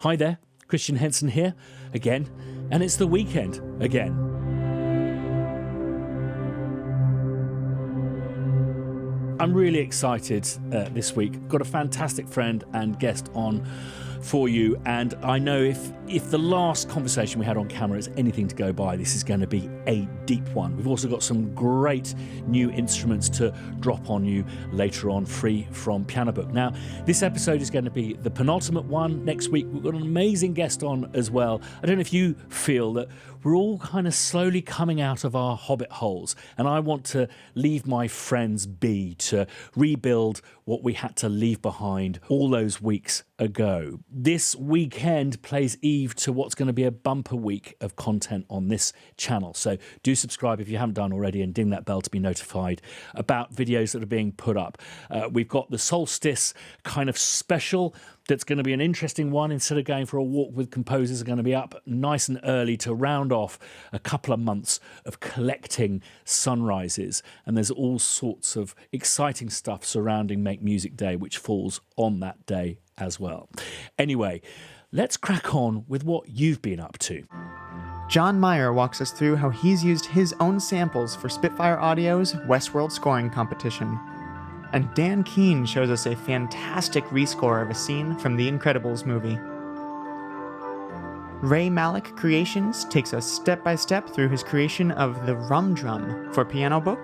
Hi there, Christian Henson here again, and it's the weekend again. I'm really excited this week. Got a fantastic friend and guest on for you, and I know if the last conversation we had on camera is anything to go by, this is going to be a deep one. We've also got some great new instruments to drop on you later on, free from Pianobook. Now, this episode is going to be the penultimate one. Next week, we've got an amazing guest on as well. I don't know if you feel that we're all kind of slowly coming out of our hobbit holes, and I want to leave my friends be to rebuild what we had to leave behind all those weeks ago. This weekend plays eve to what's going to be a bumper week of content on this channel. So do subscribe if you haven't done already, and ding that bell to be notified about videos that are being put up. We've got the Solstice kind of special that's going to be an interesting one. Instead of going for a walk with composers, are going to be up nice and early to round off a couple of months of collecting sunrises. And there's all sorts of exciting stuff surrounding Make Music Day, which falls on that day as well. Anyway, let's crack on with what you've been up to. Jon Meyer walks us through how he's used his own samples for Spitfire Audio's Westworld scoring competition. And Dan Keane shows us a fantastic rescore of a scene from The Incredibles movie. Mallick Creations takes us step-by-step through his creation of the Rum Drum for Pianobook,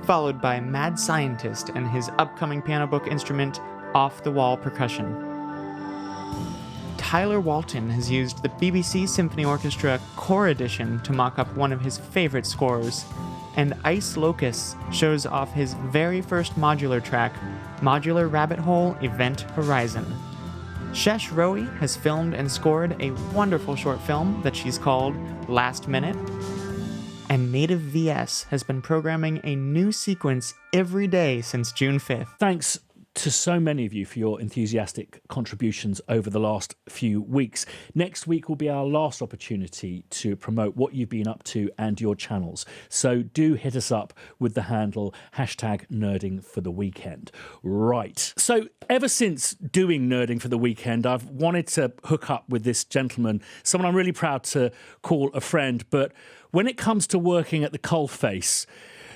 followed by Mad Scientist and his upcoming Pianobook instrument, Off the Wall Percussion. Tyler Walton has used the BBC Symphony Orchestra Core edition to mock up one of his favorite scores, and Ice Locus shows off his very first modular track, Modular Rabbit Hole Event Horizon. Shesh Roee has filmed and scored a wonderful short film that she's called Last Minute, and nativeVS has been programming a new sequence every day since June 5th. Thanks to so many of you for your enthusiastic contributions over the last few weeks. Next week will be our last opportunity to promote what you've been up to and your channels. So do hit us up with the handle #nerdingfortheweekend. Right. So ever since doing Nerding for the Weekend, I've wanted to hook up with this gentleman, someone I'm really proud to call a friend, but when it comes to working at the coalface,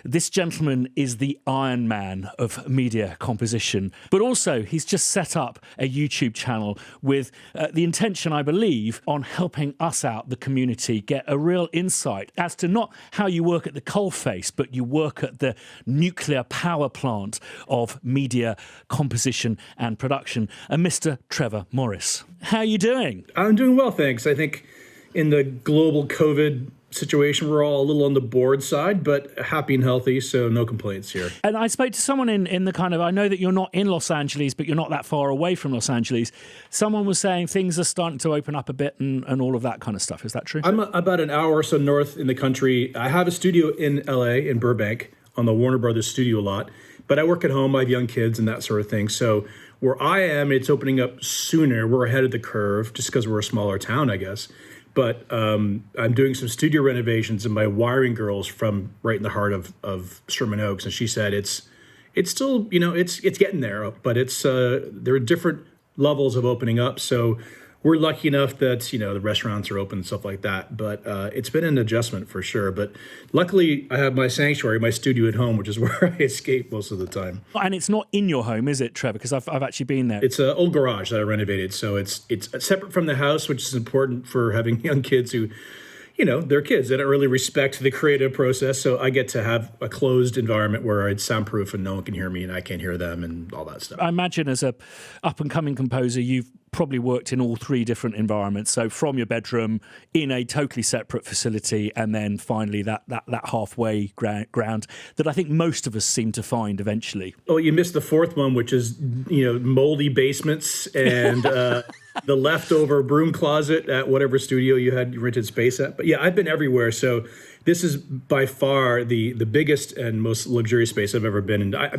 this gentleman is the Iron Man of media composition, but also he's just set up a YouTube channel with the intention, I believe, on helping us out, the community, get a real insight as to not how you work at the coalface, but you work at the nuclear power plant of media composition and production. And Mr. Trevor Morris, how are you doing? I'm doing well, thanks. I think in the global COVID situation, we're all a little on the bored side, but happy and healthy, so no complaints here. And I spoke to someone in the kind of, I know that you're not in Los Angeles, but you're not that far away from Los Angeles. Someone was saying things are starting to open up a bit and all of that kind of stuff. Is that true? I'm about an hour or so north in the country. I have a studio in LA, in Burbank, on the Warner Brothers studio lot, but I work at home. I have young kids and that sort of thing. So where I am, it's opening up sooner. We're ahead of the curve just because we're a smaller town, I guess. But I'm doing some studio renovations, and my wiring girl's from right in the heart of Sherman Oaks, and she said it's still, it's getting there, but there are different levels of opening up. So we're lucky enough that the restaurants are open and stuff like that. But it's been an adjustment for sure. But luckily, I have my sanctuary, my studio at home, which is where I escape most of the time. And it's not in your home, is it, Trevor? Because I've actually been there. It's an old garage that I renovated, so it's separate from the house, which is important for having young kids who, they're kids. They don't really respect the creative process, so I get to have a closed environment where it's soundproof and no one can hear me and I can't hear them and all that stuff. I imagine as a up-and-coming composer, you've probably worked in all three different environments. So from your bedroom, in a totally separate facility, and then finally that halfway ground that I think most of us seem to find eventually. Oh, you missed the fourth one, which is, moldy basements and the leftover broom closet at whatever studio you had rented space at. But yeah, I've been everywhere. So this is by far the biggest and most luxurious space I've ever been in. I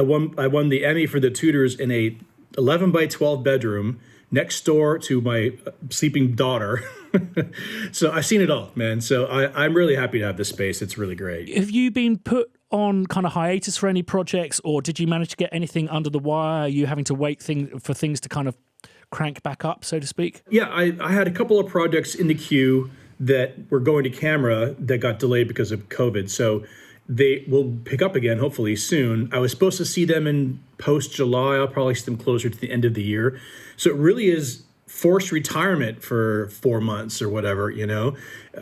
won the Emmy for The Tudors in a 11 by 12 bedroom next door to my sleeping daughter. So I've seen it all, man. So I'm really happy to have this space. It's really great. Have you been put on kind of hiatus for any projects, or did you manage to get anything under the wire? Are you having to wait for things to kind of crank back up, so to speak? Yeah, I had a couple of projects in the queue that were going to camera that got delayed because of COVID. So they will pick up again, hopefully soon. I was supposed to see them in post-July. I'll probably see them closer to the end of the year. So it really is forced retirement for 4 months or whatever, you know.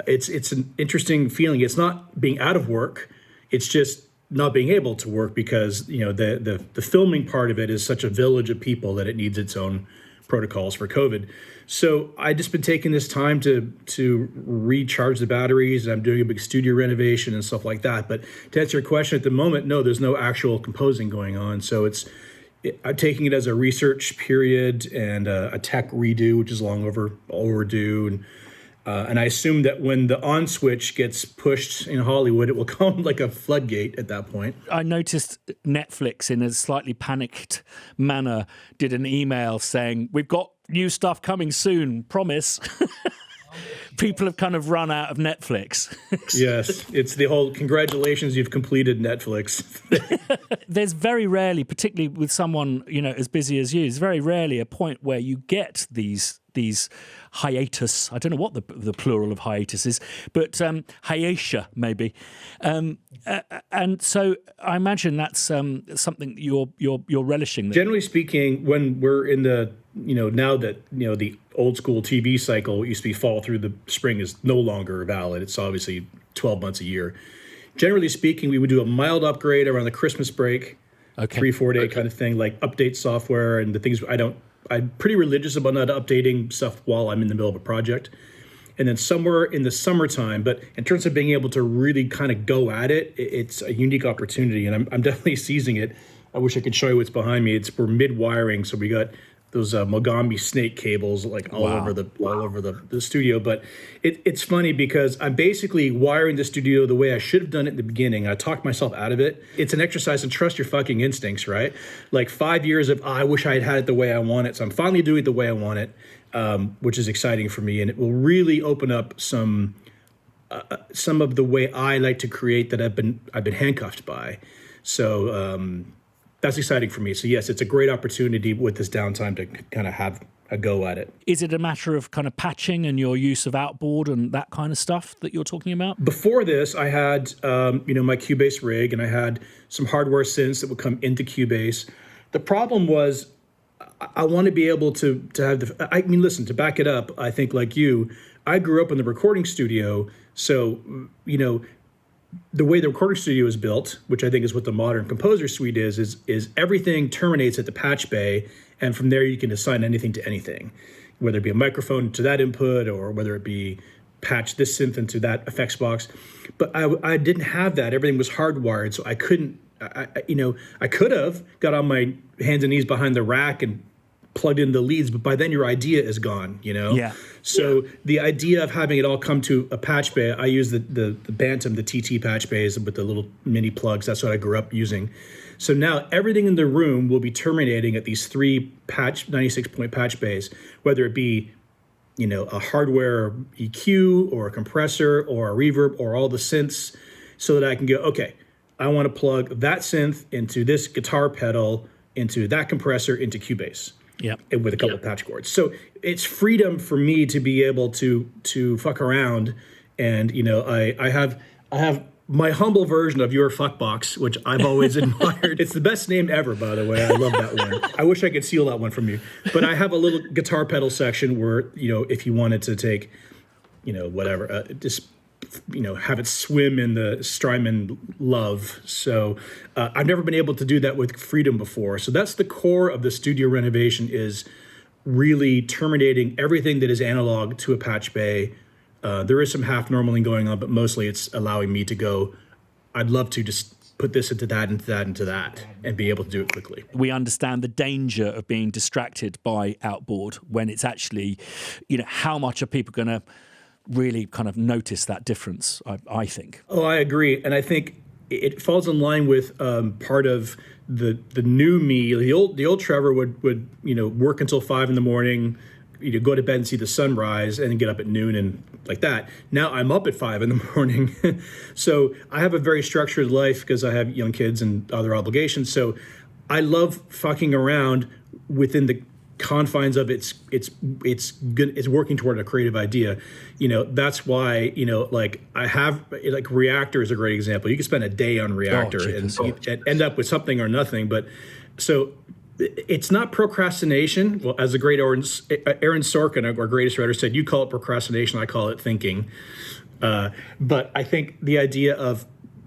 It's an interesting feeling. It's not being out of work. It's just not being able to work because, you know, the filming part of it is such a village of people that it needs its own protocols for COVID. So I just been taking this time to recharge the batteries. I'm doing a big studio renovation and stuff like that. But to answer your question, at the moment, no, there's no actual composing going on. So I'm taking it as a research period and a tech redo, which is long overdue. And I assume that when the on switch gets pushed in Hollywood, it will come like a floodgate at that point. I noticed Netflix, in a slightly panicked manner, did an email saying, "We've got new stuff coming soon, promise." People have kind of run out of Netflix. Yes, it's the whole congratulations, you've completed Netflix. There's very rarely, particularly with someone, you know, as busy as you, there's very rarely a point where you get these hiatus. I don't know what the plural of hiatus is, but hiatia maybe. And so I imagine that's something you're relishing. Generally speaking, when we're in the, you know, now that, you know, the old school TV cycle, it used to be fall through the spring, is no longer valid. It's obviously 12 months a year. Generally speaking, we would do a mild upgrade around the Christmas break, 3-4 day kind of thing, like update software and the things I'm pretty religious about not updating stuff while I'm in the middle of a project. And then somewhere in the summertime, but in terms of being able to really kind of go at it, it's a unique opportunity, and I'm definitely seizing it. I wish I could show you what's behind me. We're mid-wiring, so we got those Mogami snake cables like all over the studio. But it's funny because I'm basically wiring the studio the way I should have done it in the beginning. I talked myself out of it. It's an exercise in trust your fucking instincts, right? Like 5 years of, I wish I had had it the way I want it. So I'm finally doing it the way I want it, which is exciting for me. And it will really open up some of the way I like to create that I've been handcuffed by. So that's exciting for me. So yes, it's a great opportunity with this downtime to kind of have a go at it. Is it a matter of kind of patching and your use of outboard and that kind of stuff that you're talking about? Before this, I had my Cubase rig, and I had some hardware synths that would come into Cubase. The problem was I want to be able to have listen, to back it up, I think like you, I grew up in the recording studio. So, you know, the way the recording studio is built, which I think is what the modern composer suite is everything terminates at the patch bay, and from there you can assign anything to anything, whether it be a microphone to that input or whether it be patch this synth into that effects box. But I didn't have that. Everything was hardwired, so I couldn't. I could have got on my hands and knees behind the rack and plugged in the leads, but by then your idea is gone, you know? Yeah. So the idea of having it all come to a patch bay, I use the Bantam, the TT patch bays with the little mini plugs. That's what I grew up using. So now everything in the room will be terminating at these 3 96-point patch bays, whether it be, you know, a hardware EQ or a compressor or a reverb or all the synths, so that I can go, okay, I want to plug that synth into this guitar pedal, into that compressor, into Cubase. Yeah, and with a couple of patch cords. So it's freedom for me to be able to fuck around, and you know, I have my humble version of your fuckbox, which I've always admired. It's the best name ever, by the way. I love that one. I wish I could steal that one from you. But I have a little guitar pedal section where, you know, if you wanted to take, you know, whatever, just, you know, have it swim in the Strymon love. So I've never been able to do that with Freedom before. So that's the core of the studio renovation, is really terminating everything that is analog to a patch bay. There is some half normaling going on, but mostly it's allowing me to go, I'd love to just put this into that, into that, into that, and be able to do it quickly. We understand the danger of being distracted by outboard when it's actually, you know, how much are people going to really kind of notice that difference, I think. Oh, I agree. And I think it falls in line with part of the new me. The old Trevor would you know, work until 5 a.m, you know, go to bed and see the sunrise and then get up at noon and like that. Now I'm up at 5 a.m. So I have a very structured life because I have young kids and other obligations. So I love fucking around within confines of it's good, it's working toward a creative idea. That's why, like I have, like Reactor is a great example. You can spend a day on Reactor and end up with something or nothing. But so it's not procrastination. Well, as the great Aaron Sorkin, our greatest writer, said, you call it procrastination, I call it thinking. But I think the idea of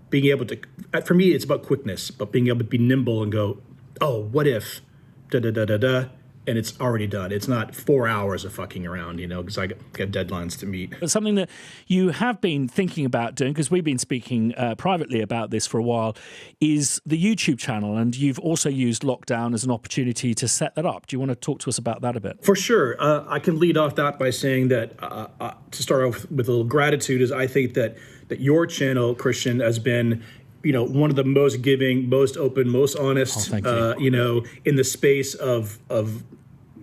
being able to, for me, it's about quickness, but being able to be nimble and go, oh, what if, da-da-da-da-da, and it's already done. It's not 4 hours of fucking around, because I got deadlines to meet. But something that you have been thinking about doing, because we've been speaking privately about this for a while, is the YouTube channel. And you've also used lockdown as an opportunity to set that up. Do you want to talk to us about that a bit? For sure. I can lead off that by saying that, to start off with a little gratitude, is I think that your channel, Christian, has been one of the most giving, most open, most honest, in the space of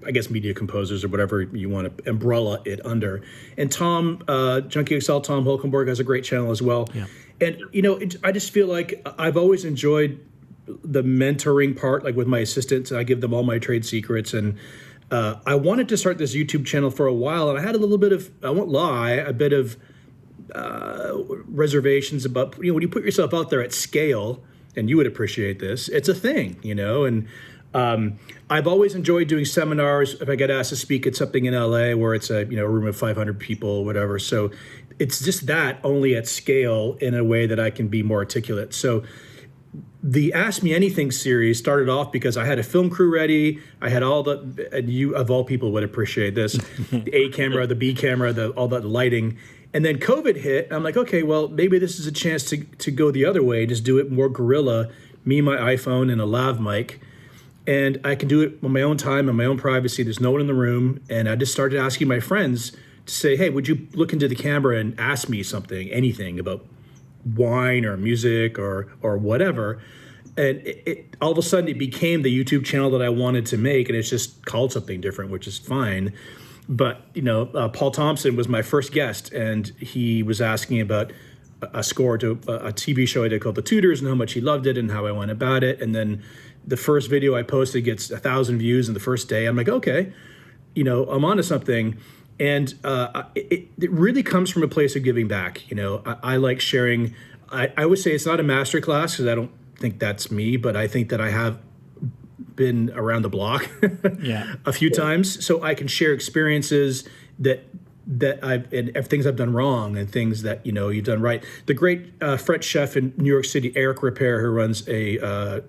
I guess media composers or whatever you want to umbrella it under. And Tom, Junkie XL, Tom Holkenborg has a great channel as well. Yeah. And I just feel like I've always enjoyed the mentoring part, like with my assistants. I give them all my trade secrets, and I wanted to start this YouTube channel for a while, and I had a little bit of, I won't lie, a bit of reservations about, when you put yourself out there at scale, and you would appreciate this, it's a thing, and I've always enjoyed doing seminars. If I get asked to speak at something in LA where it's a room of 500 people, whatever. So it's just that, only at scale, in a way that I can be more articulate. So the Ask Me Anything series started off because I had a film crew ready. I had and you of all people would appreciate this, the A camera, the B camera, all that lighting. And then COVID hit. I'm like, okay, well, maybe this is a chance to go the other way, just do it more guerrilla, me, my iPhone, and a lav mic. And I can do it on my own time, in my own privacy. There's no one in the room. And I just started asking my friends to say, hey, would you look into the camera and ask me something, anything about wine or music or whatever. And it all of a sudden, it became the YouTube channel that I wanted to make. And it's just called something different, which is fine. But, Paul Thompson was my first guest, and he was asking about a score to a TV show I did called The Tudors and how much he loved it and how I went about it. And then the first video I posted gets 1,000 views in the first day. I'm like, okay, I'm onto something. And it really comes from a place of giving back. I like sharing. I would say it's not a master class, because I don't think that's me, but I think that I have been around the block a few times, so I can share experiences that and things I've done wrong and things that you've done right. The great French chef in New York City, Eric Repair, who runs the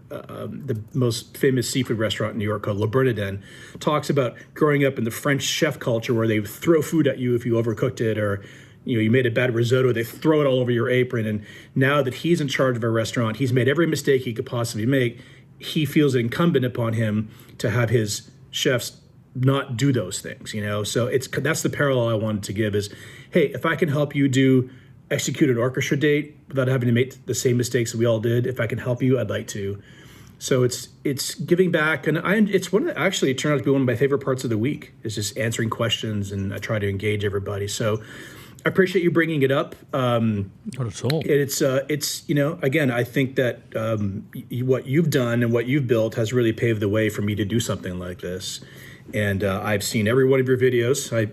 most famous seafood restaurant in New York called Le Bernardin, talks about growing up in the French chef culture where they throw food at you if you overcooked it, or you made a bad risotto, they throw it all over your apron. And now that he's in charge of a restaurant, he's made every mistake he could possibly make. He feels it incumbent upon him to have his chefs not do those things, So that's the parallel I wanted to give is, hey, if I can help you execute an orchestra date without having to make the same mistakes that we all did, if I can help you, I'd like to. So it's giving back, and it's it turned out to be one of my favorite parts of the week, is just answering questions, and I try to engage everybody. So I appreciate you bringing it up. Not at all. It's again, I think that what you've done and what you've built has really paved the way for me to do something like this. And I've seen every one of your videos. I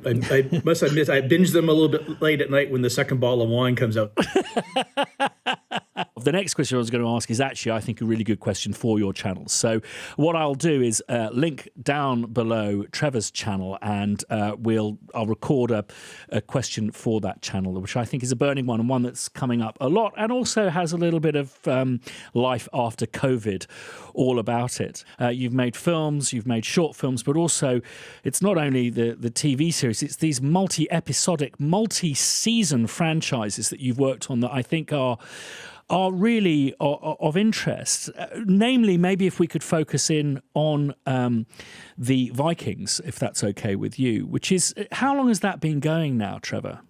must admit, I binged them a little bit late at night when the second bottle of wine comes out. The next question I was going to ask is actually, I think, a really good question for your channel. So what I'll do is link down below Trevor's channel, and I'll record a question for that channel, which I think is a burning one, and one that's coming up a lot, and also has a little bit of life after COVID all about it. You've made films, you've made short films, but also it's not only the TV series, it's these multi-episodic, multi-season franchises that you've worked on that I think are really of interest. Namely, maybe if we could focus in on the Vikings, if that's okay with you, which is, how long has that been going now, Trevor?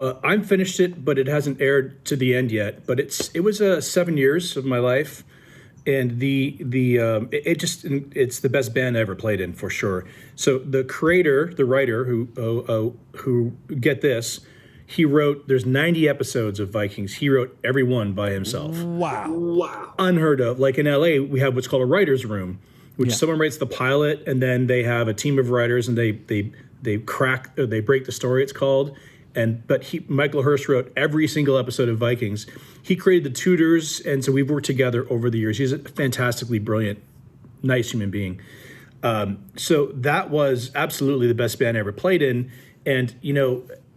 I'm finished it, but it hasn't aired to the end yet. But it was 7 years of my life, and it's the best band I ever played in, for sure. So the creator, the writer, who get this, he wrote, there's 90 episodes of Vikings. He wrote every one by himself. Wow. Unheard of. Like in LA, we have what's called a writer's room. which someone writes the pilot, and then they have a team of writers, and they break the story, it's called. But Michael Hirst wrote every single episode of Vikings. He created the Tudors, and so we've worked together over the years. He's a fantastically brilliant, nice human being. So that was absolutely the best band I ever played in. And,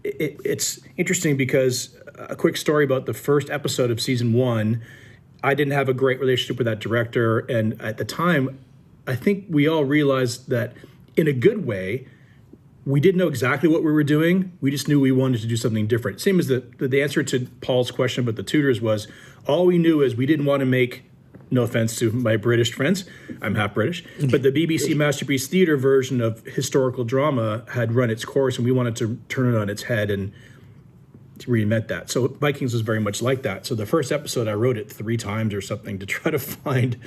it's interesting because a quick story about the first episode of season 1, I didn't have a great relationship with that director. And at the time, I think we all realized that in a good way, we didn't know exactly what we were doing. We just knew we wanted to do something different. Same as the answer to Paul's question about the Tudors was, all we knew is we didn't want to make, no offense to my British friends, I'm half British, but the BBC Masterpiece Theatre version of historical drama had run its course, and we wanted to turn it on its head and reinvent that. So Vikings was very much like that. So the first episode, I wrote it 3 times or something to try to find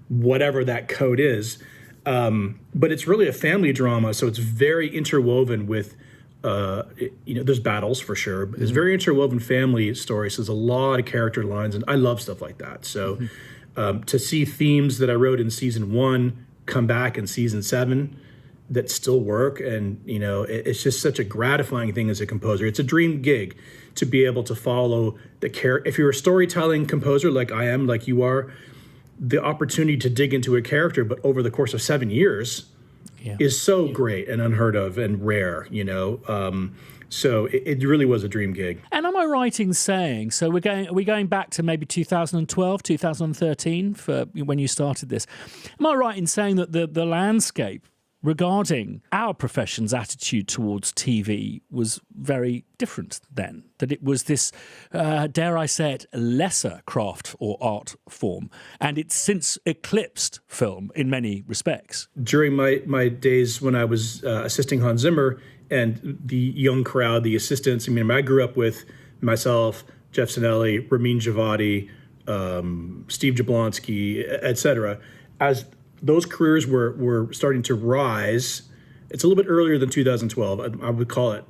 whatever that code is. But it's really a family drama, so it's very interwoven with, there's battles for sure, but it's very interwoven family stories. So there's a lot of character lines, and I love stuff like that. So to see themes that I wrote in season 1 come back in season 7 that still work, and it's just such a gratifying thing as a composer. It's a dream gig to be able to follow the character. If you're a storytelling composer like I am, like you are, the opportunity to dig into a character, but over the course of 7 years, is so great and unheard of and rare, So it really was a dream gig. And am I right in saying, so are we going back to maybe 2012, 2013 for when you started this? Am I right in saying that the landscape regarding our profession's attitude towards TV was very different then? That it was this, dare I say it, lesser craft or art form, and it's since eclipsed film in many respects. During my days when I was assisting Hans Zimmer and the young crowd, the assistants, I grew up with myself, Jeff Sinelli, Ramin Djawadi, Steve Jablonski, etc. As those careers were starting to rise. It's a little bit earlier than 2012. I would call it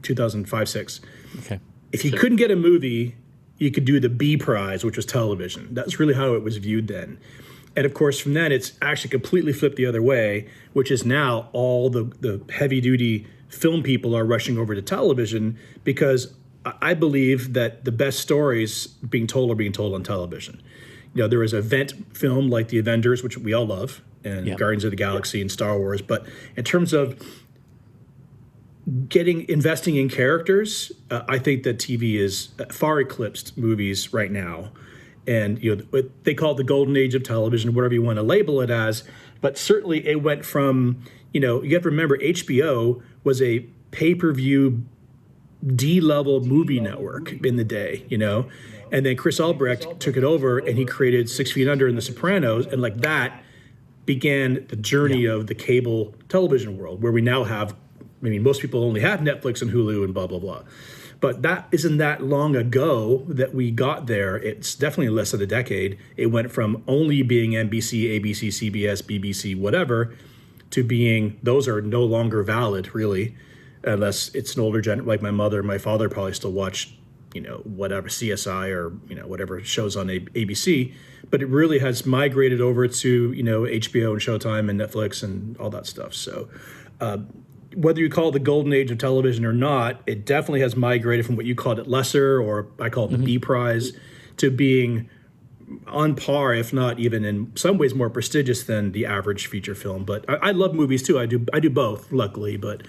2005-06. Okay. If you couldn't get a movie, you could do the B prize, which was television. That's really how it was viewed then. And of course, from then, it's actually completely flipped the other way, which is now all the heavy-duty film people are rushing over to television, because I believe that the best stories being told are being told on television. There is an event film like The Avengers, which we all love, and Guardians of the Galaxy and Star Wars. But in terms of investing in characters, I think that TV is far eclipsed movies right now. And they call it the golden age of television, whatever you want to label it as. But certainly it went from, you have to remember, HBO was a pay-per-view D-level movie network in the day, And then Chris Albrecht took it over, and he created 6 Feet Under and The Sopranos, and like that began the journey of the cable television world, where we now have, most people only have Netflix and Hulu and blah, blah, blah. But that isn't that long ago that we got there. It's definitely less than a decade. It went from only being NBC, ABC, CBS, BBC, whatever, to being, those are no longer valid, really, unless it's an older generation, like my mother and my father probably still watch, whatever, CSI or, whatever shows on ABC. But it really has migrated over to, HBO and Showtime and Netflix and all that stuff. So whether you call it the golden age of television or not, it definitely has migrated from what you called it lesser, or I call it the B prize, to being on par, if not even in some ways more prestigious than the average feature film. But I love movies too. I do both, luckily. But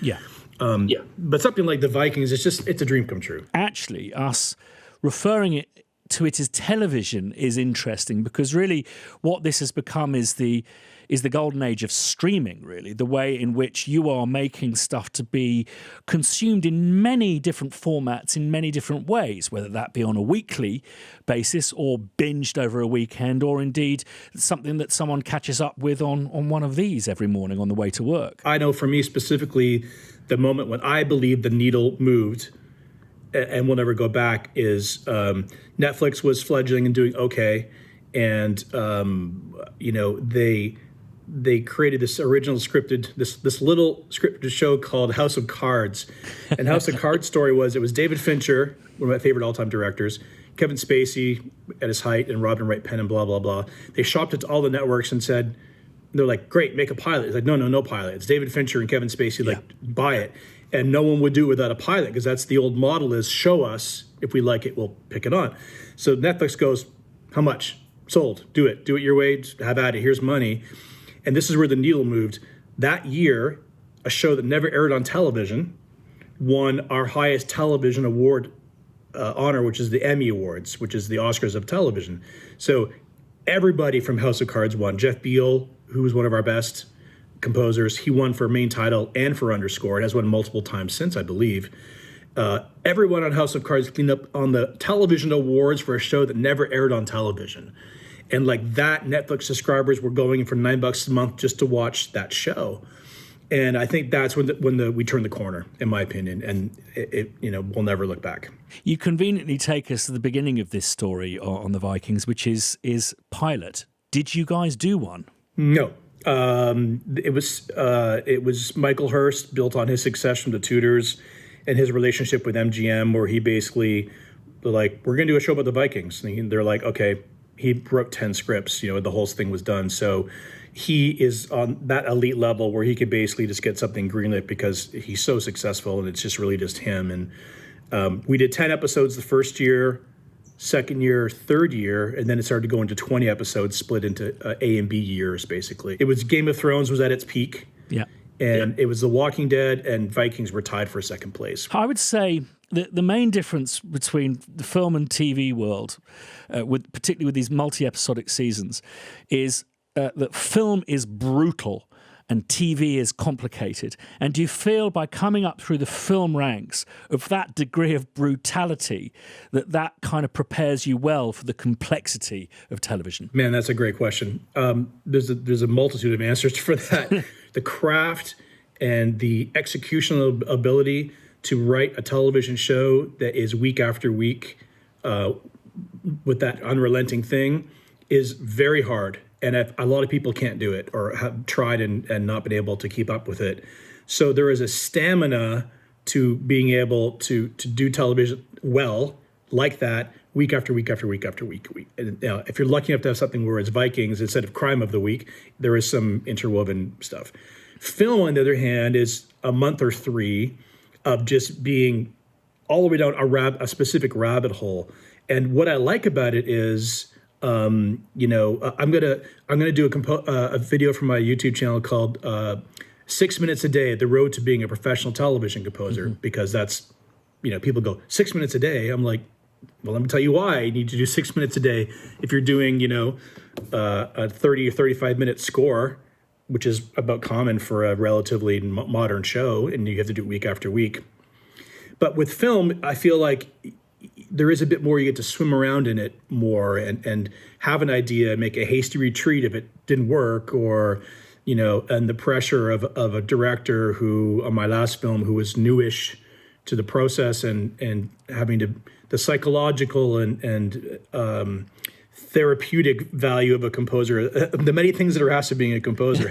but something like the Vikings, it's a dream come true. Actually, us referring to it as television is interesting, because really what this has become is the golden age of streaming, really, the way in which you are making stuff to be consumed in many different formats in many different ways, whether that be on a weekly basis or binged over a weekend, or indeed something that someone catches up with on one of these every morning on the way to work. I know for me specifically, the moment when I believe the needle moved and will never go back is Netflix was fledgling and doing okay, and they created this original scripted, this little scripted show called House of Cards. And House of Cards story was, it was David Fincher, one of my favorite all-time directors, Kevin Spacey at his height, and Robin Wright Penn and blah, blah, blah. They shopped it to all the networks and said, they're like, great, make a pilot. It's like, no pilot. It's David Fincher and Kevin Spacey, like, buy it. And no one would do it without a pilot, because that's the old model is show us. If we like it, we'll pick it on. So Netflix goes, how much? Sold. Do it. Do it your way. Have at it. Here's money. And this is where the needle moved. That year, a show that never aired on television won our highest television award honor, which is the Emmy Awards, which is the Oscars of television. So everybody from House of Cards won. Jeff Beal, who was one of our best composers, he won for main title and for underscore, and has won multiple times since, I believe. Everyone on House of Cards cleaned up on the television awards for a show that never aired on television. And like that, Netflix subscribers were going in for $9 a month just to watch that show. And I think that's when we turned the corner, in my opinion, and we'll never look back. You conveniently take us to the beginning of this story on the Vikings, which is pilot. Did you guys do one? No. It was Michael Hurst, built on his success from the Tudors and his relationship with MGM, where he basically, they're like, we're going to do a show about the Vikings. And they're like, okay, he wrote 10 scripts, the whole thing was done. So he is on that elite level where he could basically just get something greenlit because he's so successful, and it's just really just him. And we did 10 episodes the first year, second year, third year, and then it started to go into 20 episodes split into A and B years, basically. It was Game of Thrones was at its peak. Yeah. And it was The Walking Dead, and Vikings were tied for second place. I would say the main difference between the film and TV world, particularly with these multi-episodic seasons, is that film is brutal and TV is complicated. And do you feel by coming up through the film ranks of that degree of brutality that kind of prepares you well for the complexity of television? Man, that's a great question. There's a multitude of answers for that. The craft and the executional ability to write a television show that is week after week with that unrelenting thing is very hard. And a lot of people can't do it or have tried and not been able to keep up with it. So there is a stamina to being able to do television well like that week after week after week after week. And, if you're lucky enough to have something where it's Vikings instead of Crime of the Week, there is some interwoven stuff. Film, on the other hand, is a month or three of just being all the way down a specific rabbit hole. And what I like about it is, I'm gonna do a video for my YouTube channel called 6 Minutes a Day: The Road to Being a Professional Television Composer, because that's, people go 6 minutes a day. I'm like, well, let me tell you why you need to do 6 minutes a day if you're doing, a 30 or 35 minute score, which is about common for a relatively modern show, and you have to do it week after week. But with film, I feel like there is a bit more, you get to swim around in it more and have an idea, make a hasty retreat if it didn't work, or, and the pressure of a director who, on my last film, who was newish to the process and having the psychological and therapeutic value of a composer, the many things that are asked of being a composer,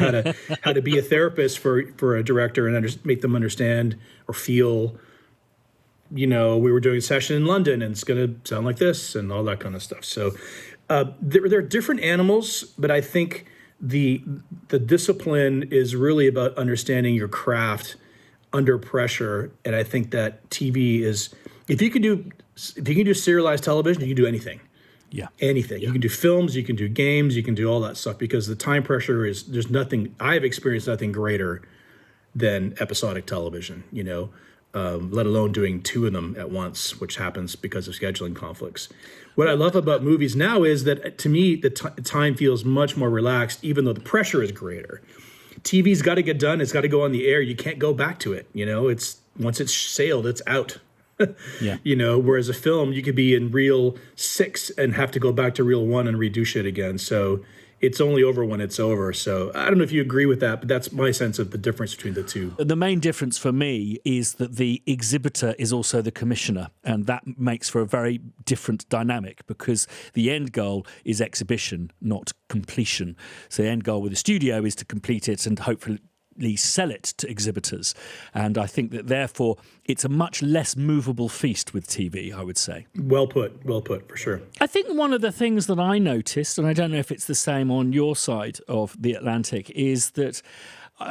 how to be a therapist for a director and make them understand or feel, we were doing a session in London and it's going to sound like this and all that kind of stuff. So there are different animals, but I think the discipline is really about understanding your craft under pressure. And I think that TV is, if you can do serialized television, you can do anything. Yeah. Anything. Yeah. You can do films, you can do games, you can do all that stuff, because the time pressure there's nothing, I've experienced nothing greater than episodic television, let alone doing two of them at once, which happens because of scheduling conflicts. What I love about movies now is that, to me, the time feels much more relaxed, even though the pressure is greater. TV's got to get done. It's got to go on the air. You can't go back to it. It's once it's sailed, it's out. Yeah. Whereas a film, you could be in reel 6 and have to go back to reel 1 and redo shit again. So it's only over when it's over. So I don't know if you agree with that, but that's my sense of the difference between the two. The main difference for me is that the exhibitor is also the commissioner, and that makes for a very different dynamic, because the end goal is exhibition, not completion. So the end goal with the studio is to complete it and hopefully efficiently sell it to exhibitors. And I think that therefore it's a much less movable feast with TV, I would say. Well put, for sure. I think one of the things that I noticed, and I don't know if it's the same on your side of the Atlantic, is that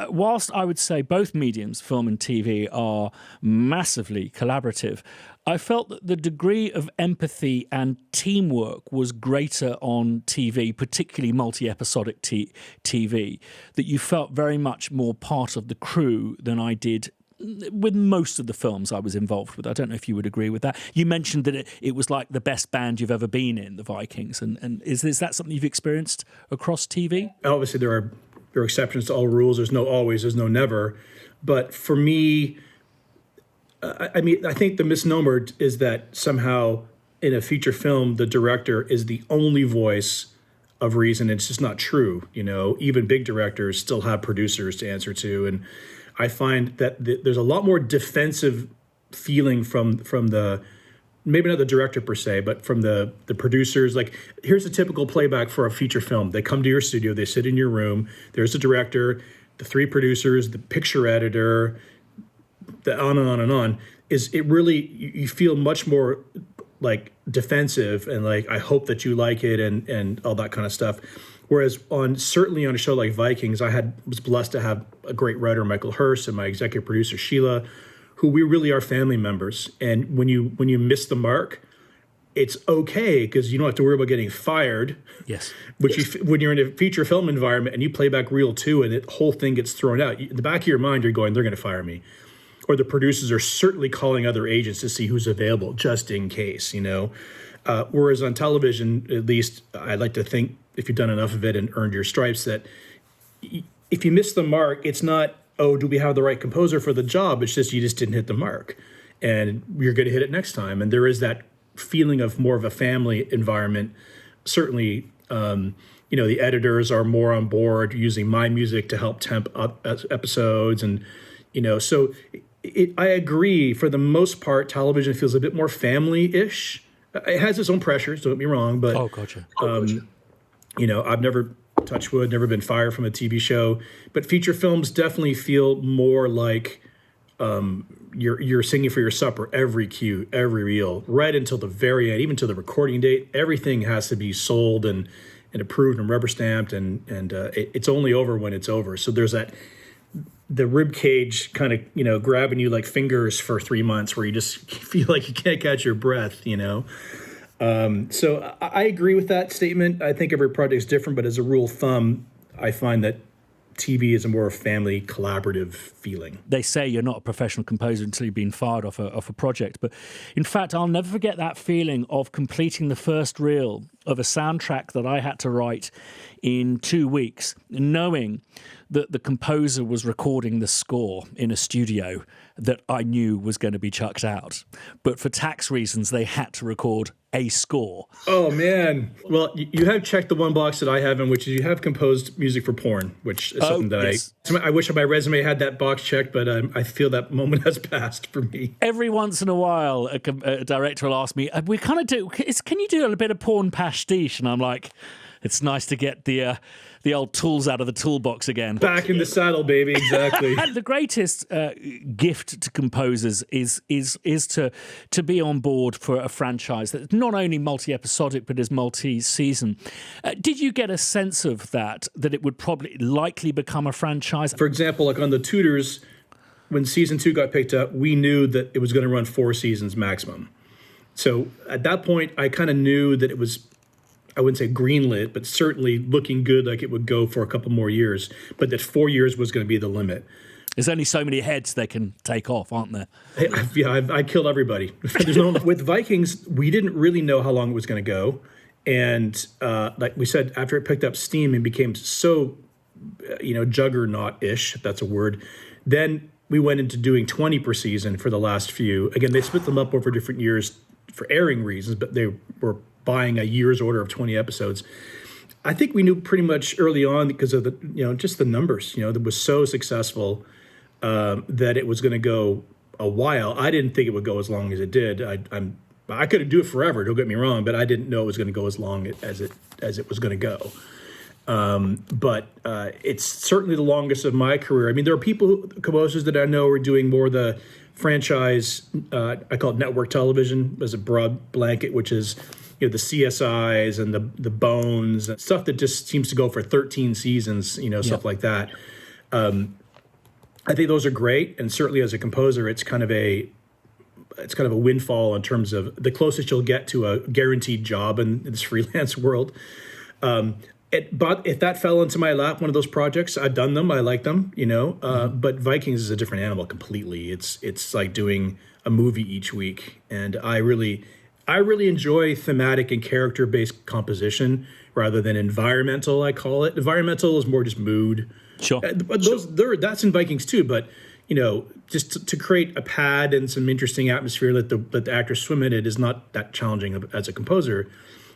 whilst I would say both mediums, film and TV, are massively collaborative, I felt that the degree of empathy and teamwork was greater on TV, particularly multi-episodic TV, that you felt very much more part of the crew than I did with most of the films I was involved with. I don't know if you would agree with that. You mentioned that it was like the best band you've ever been in, the Vikings, and is that something you've experienced across TV? Obviously, there are exceptions to all rules. There's no always, there's no never. But for me, I think the misnomer is that somehow in a feature film, the director is the only voice of reason. It's just not true. Even big directors still have producers to answer to. And I find that there's a lot more defensive feeling from the, maybe not the director per se, but from the producers. Like, here's a typical playback for a feature film. They come to your studio, they sit in your room, there's the director, the three producers, the picture editor, the on and on and on. It really, you feel much more like defensive and like, I hope that you like it and all that kind of stuff. Whereas certainly on a show like Vikings, was blessed to have a great writer, Michael Hurst, and my executive producer, Sheila, who we really are family members. And when you miss the mark, it's okay because you don't have to worry about getting fired. Yes. When you're in a feature film environment and you play back reel 2 and the whole thing gets thrown out, in the back of your mind, you're going, they're going to fire me. Or the producers are certainly calling other agents to see who's available just in case, Whereas on television, at least I like to think, if you've done enough of it and earned your stripes, that if you miss the mark, it's not, oh, do we have the right composer for the job? It's just you just didn't hit the mark, and you're going to hit it next time. And there is that feeling of more of a family environment. Certainly, the editors are more on board using my music to help temp up episodes, and so I agree. For the most part, television feels a bit more family-ish. It has its own pressures, don't get me wrong, but Gotcha. I've never, touch wood, never been fired from a TV show, but feature films definitely feel more like you're singing for your supper, every cue, every reel, right until the very end, even to the recording date. Everything has to be sold and approved and rubber stamped, and it's only over when it's over. So there's the rib cage kind of grabbing you like fingers for 3 months, where you just feel like you can't catch your breath. So I agree with that statement. I think every project is different, but as a rule of thumb, I find that TV is a more family collaborative feeling. They say you're not a professional composer until you've been fired off a project. But in fact, I'll never forget that feeling of completing the first reel of a soundtrack that I had to write in 2 weeks, knowing that the composer was recording the score in a studio that I knew was going to be chucked out. But for tax reasons, they had to record a score. Oh, man. Well, you have checked the one box that I have in, which is you have composed music for porn, which is something that yes. I wish my resume had that box checked, but I feel that moment has passed for me. Every once in a while, a director will ask me, we kind of do, can you do a bit of porn pastiche? And I'm like, it's nice to get the old tools out of the toolbox again. Back in the saddle, baby. Exactly. And the greatest gift to composers is to be on board for a franchise that's not only multi-episodic but is multi-season. Did you get a sense of that it would probably likely become a franchise? For example, like on The Tudors, when season 2 got picked up, we knew that it was going to run 4 seasons maximum. So at that point, I kind of knew that it was, I wouldn't say greenlit, but certainly looking good, like it would go for a couple more years, but that 4 years was going to be the limit. There's only so many heads they can take off, aren't there? I killed everybody. With Vikings, we didn't really know how long it was going to go. And like we said, after it picked up steam and became so, juggernaut-ish, if that's a word, then we went into doing 20 per season for the last few. Again, they split them up over different years for airing reasons, but they were buying a year's order of 20 episodes. I think we knew pretty much early on because of just the numbers, that was so successful that it was going to go a while. I didn't think it would go as long as it did. I could do it forever, don't get me wrong, but I didn't know it was going to go as long as it was going to go. But it's certainly the longest of my career. I mean, there are composers that I know are doing more the franchise, I call it network television as a broad blanket, which is, the CSIs and the Bones, stuff that just seems to go for 13 seasons, stuff like that. I think those are great, and certainly as a composer, it's kind of a windfall in terms of the closest you'll get to a guaranteed job in this freelance world. But if that fell into my lap, one of those projects, I've done them. I like them, But Vikings is a different animal completely. It's like doing a movie each week, and I really enjoy thematic and character-based composition rather than environmental. I call it. Environmental is more just mood. Sure. But that's in Vikings too. But just to create a pad and some interesting atmosphere that the actors swim in it is not that challenging as a composer.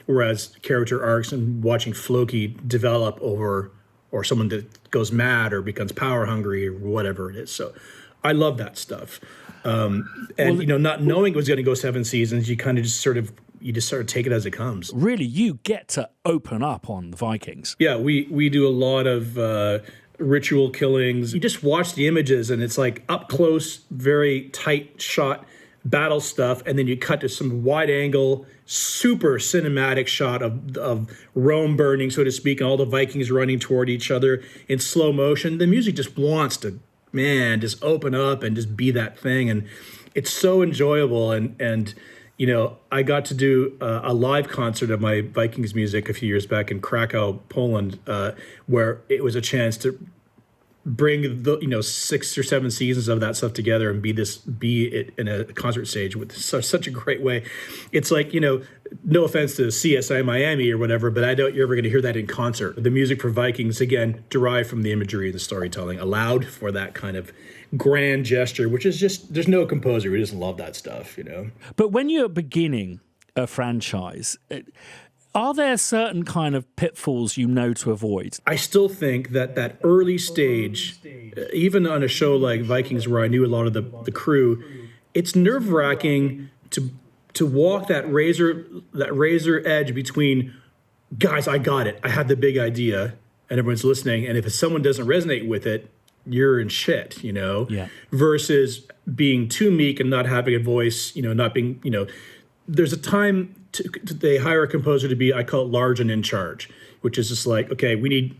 Whereas character arcs and watching Floki develop or someone that goes mad or becomes power hungry or whatever it is. So I love that stuff. Not knowing it was going to go 7 seasons, you kind of just sort of take it as it comes. Really, you get to open up on the Vikings. Yeah, we do a lot of ritual killings. You just watch the images and it's like up close, very tight shot battle stuff, and then you cut to some wide angle, super cinematic shot of Rome burning, so to speak, and all the Vikings running toward each other in slow motion. The music just wants to, just open up and just be that thing, and it's so enjoyable. And I got to do a live concert of my Vikings music a few years back in Krakow, Poland, where it was a chance to bring the 6 or 7 seasons of that stuff together and be it in a concert stage with such a great way. It's like, no offense to CSI Miami or whatever, but I doubt you're ever going to hear that in concert. The music for Vikings, again, derived from the imagery and the storytelling, allowed for that kind of grand gesture, which is just, there's no composer who doesn't love that stuff, But when you're beginning a franchise, are there certain kind of pitfalls to avoid? I still think that early stage, even on a show like Vikings where I knew a lot of the crew, it's nerve-wracking to walk that razor edge between, guys, I got it, I had the big idea, and everyone's listening, and if someone doesn't resonate with it, you're in shit, Yeah. Versus being too meek and not having a voice, not being, there's a time they hire a composer to be, I call it large and in charge, which is just like, okay, we need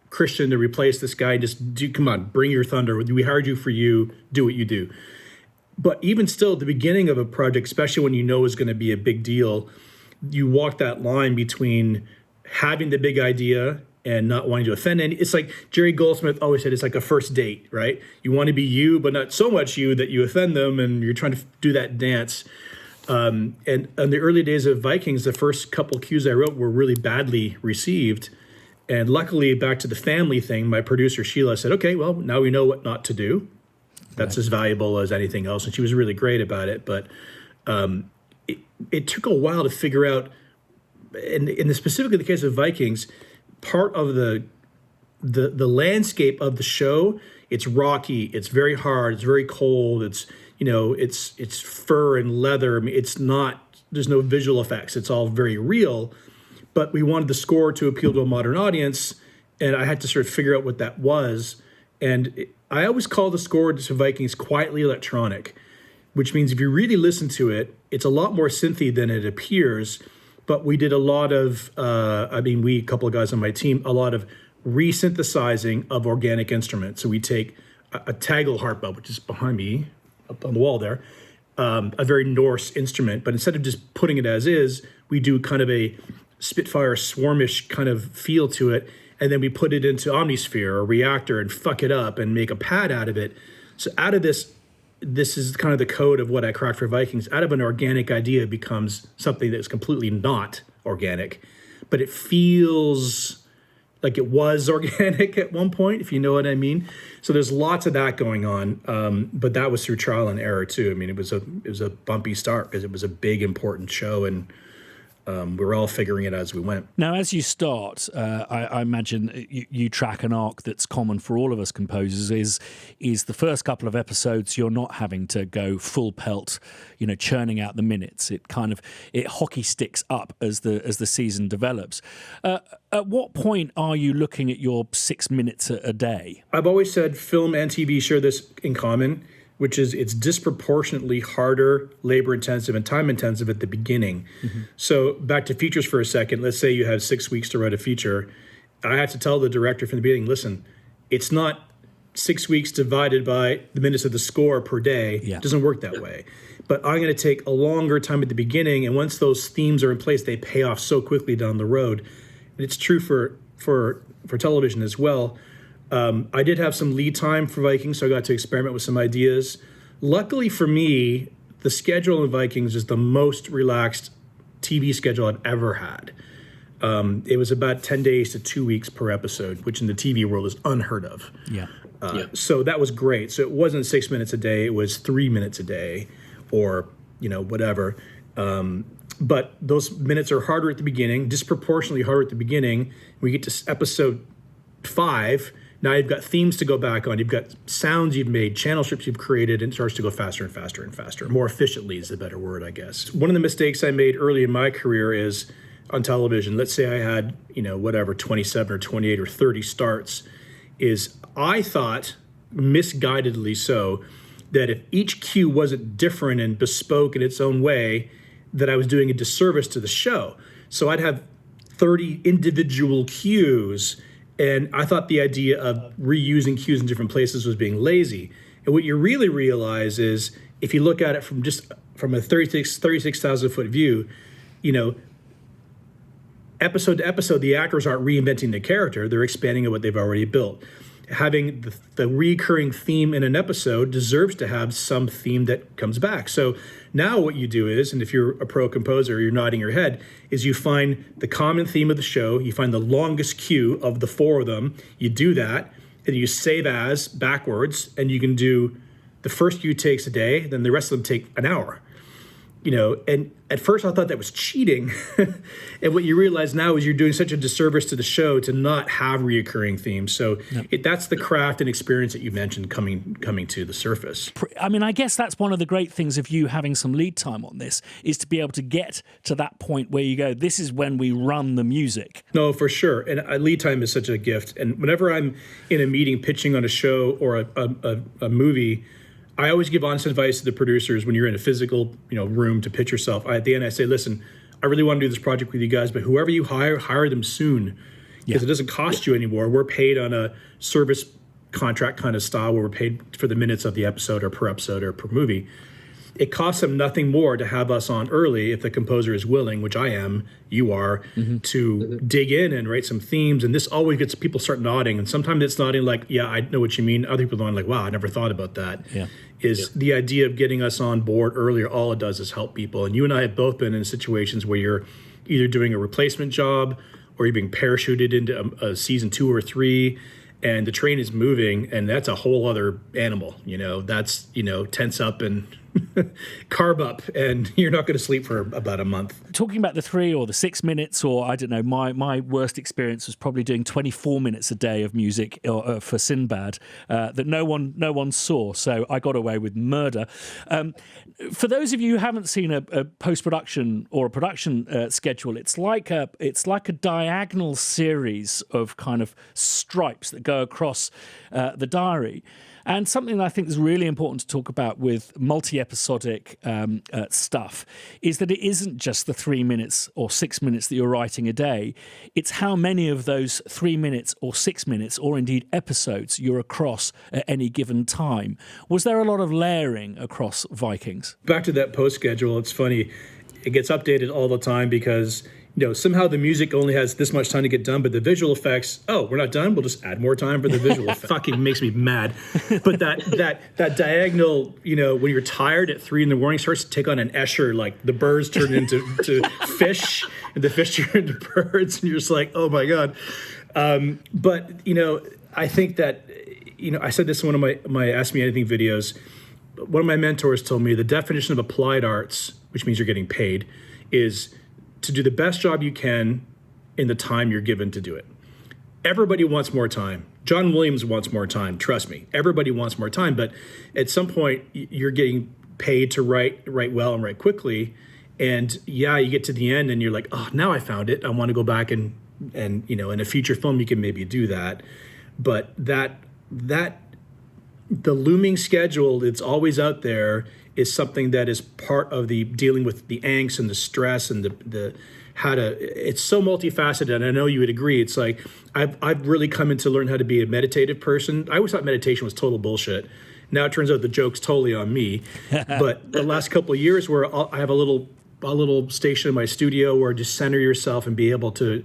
Christian to replace this guy. Come on, bring your thunder. We hired you for you. Do what you do. But even still, at the beginning of a project, especially when you know it's going to be a big deal, you walk that line between having the big idea and not wanting to offend any. It's like Jerry Goldsmith always said, it's like a first date, right? You want to be you, but not so much you that you offend them, and you're trying to do that dance. And in the early days of Vikings, the first couple cues I wrote were really badly received. And luckily, back to the family thing, my producer, Sheila, said, okay, well, now we know what not to do. That's as valuable as anything else. And she was really great about it. But it took a while to figure out, specifically the case of Vikings, part of the landscape of the show, it's rocky, it's very hard, it's very cold, it's fur and leather. I mean, there's no visual effects. It's all very real, but we wanted the score to appeal to a modern audience, and I had to sort of figure out what that was. And I always call the score to Vikings quietly electronic, which means if you really listen to it, it's a lot more synthy than it appears. But we did a lot of, a couple of guys on my team, a lot of resynthesizing of organic instruments. So we take a tagelharpa, which is behind me, up on the wall there, a very Norse instrument, but instead of just putting it as is, we do kind of a Spitfire swarmish kind of feel to it, and then we put it into Omnisphere or Reactor and fuck it up and make a pad out of it. So out of this is kind of the code of what I cracked for Vikings. Out of an organic idea becomes something that's completely not organic, but it feels like it was organic at one point, if you know what I mean. So there's lots of that going on, but that was through trial and error too. I mean, it was a bumpy start because it was a big, important show, and we're all figuring it as we went. Now, as you start, I imagine you track an arc that's common for all of us composers. Is the first couple of episodes you're not having to go full pelt, churning out the minutes. It hockey sticks up as the season develops. At what point are you looking at your 6 minutes a day? I've always said film and TV share this in common, which is it's disproportionately harder, labor-intensive, and time-intensive at the beginning. Mm-hmm. So back to features for a second. Let's say you have 6 weeks to write a feature. I had to tell the director from the beginning, listen, it's not 6 weeks divided by the minutes of the score per day. Yeah. It doesn't work that way. But I'm going to take a longer time at the beginning, and once those themes are in place, they pay off so quickly down the road. And it's true for television as well. I did have some lead time for Vikings, so I got to experiment with some ideas. Luckily for me, the schedule in Vikings is the most relaxed TV schedule I've ever had. It was about 10 days to 2 weeks per episode, which in the TV world is unheard of. Yeah. So that was great. So it wasn't 6 minutes a day, it was 3 minutes a day or, whatever. But those minutes are harder at the beginning, disproportionately harder at the beginning. We get to episode 5. Now you've got themes to go back on. You've got sounds you've made, channel strips you've created, and it starts to go faster and faster and faster. More efficiently is the better word, I guess. One of the mistakes I made early in my career is on television. Let's say I had, 27 or 28 or 30 starts, is I thought, misguidedly so, that if each cue wasn't different and bespoke in its own way, that I was doing a disservice to the show. So I'd have 30 individual cues, and I thought the idea of reusing cues in different places was being lazy. And what you really realize is, if you look at it from a 36,000 foot view, episode to episode, the actors aren't reinventing the character, they're expanding on what they've already built. Having the recurring theme in an episode deserves to have some theme that comes back. So now what you do is, and if you're a pro composer, you're nodding your head, is you find the common theme of the show, you find the longest cue of the 4 of them, you do that, and you save as backwards, and you can do the first cue takes a day, then the rest of them take an hour. And at first I thought that was cheating. And what you realize now is you're doing such a disservice to the show to not have reoccurring themes. So that's the craft and experience that you mentioned coming to the surface. I mean, I guess that's one of the great things of you having some lead time on this, is to be able to get to that point where you go, this is when we run the music. No, for sure. And lead time is such a gift. And whenever I'm in a meeting pitching on a show or a movie, I always give honest advice to the producers when you're in a physical, room to pitch yourself. At the end, I say, listen, I really want to do this project with you guys, but whoever you hire them soon, because it doesn't cost you anymore. We're paid on a service contract kind of style where we're paid for the minutes of the episode or per movie. It costs them nothing more to have us on early if the composer is willing, which I am, you are, to dig in and write some themes. And this always gets people start nodding. And sometimes it's nodding like, yeah, I know what you mean. Other people are like, wow, I never thought about that. Yeah. The idea of getting us on board earlier, all it does is help people. And you and I have both been in situations where you're either doing a replacement job or you're being parachuted into a season 2 or 3, and the train is moving, and that's a whole other animal. That's, tense up and carb up, and you're not going to sleep for about a month. Talking about the 3 or the 6 minutes, or I don't know, my worst experience was probably doing 24 minutes a day of music for Sinbad that no one saw. So I got away with murder. For those of you who haven't seen a post-production or a production schedule, it's like a diagonal series of kind of stripes that go across the diary. And something that I think is really important to talk about with multi-episodic stuff is that it isn't just the 3 minutes or 6 minutes that you're writing a day. It's how many of those 3 minutes or 6 minutes, or indeed episodes, you're across at any given time. Was there a lot of layering across Vikings? Back to that post schedule, it's funny. It gets updated all the time because somehow the music only has this much time to get done, but the visual effects, we're not done, we'll just add more time for the visual effects. Fucking makes me mad. But that diagonal, when you're tired at 3 a.m, starts to take on an Escher, like the birds turn into fish, and the fish turn into birds, and you're just like, oh my God. But, I think that, I said this in one of my Ask Me Anything videos. One of my mentors told me the definition of applied arts, which means you're getting paid, is to do the best job you can in the time you're given to do it. Everybody wants more time. John Williams wants more time. Trust me, everybody wants more time. But at some point, you're getting paid to write well and write quickly. And yeah, you get to the end and you're like, oh, now I found it. I want to go back and you know, in a feature film, you can maybe do that. But the looming schedule, it's always out there, is something that is part of the dealing with the angst and the stress and the how to. It's so multifaceted, and I know you would agree. It's like I've really come in to learn how to be a meditative person. I always thought meditation was total bullshit. Now it turns out the joke's totally on me. But the last couple of years, where I have a little station in my studio where just center yourself and be able to,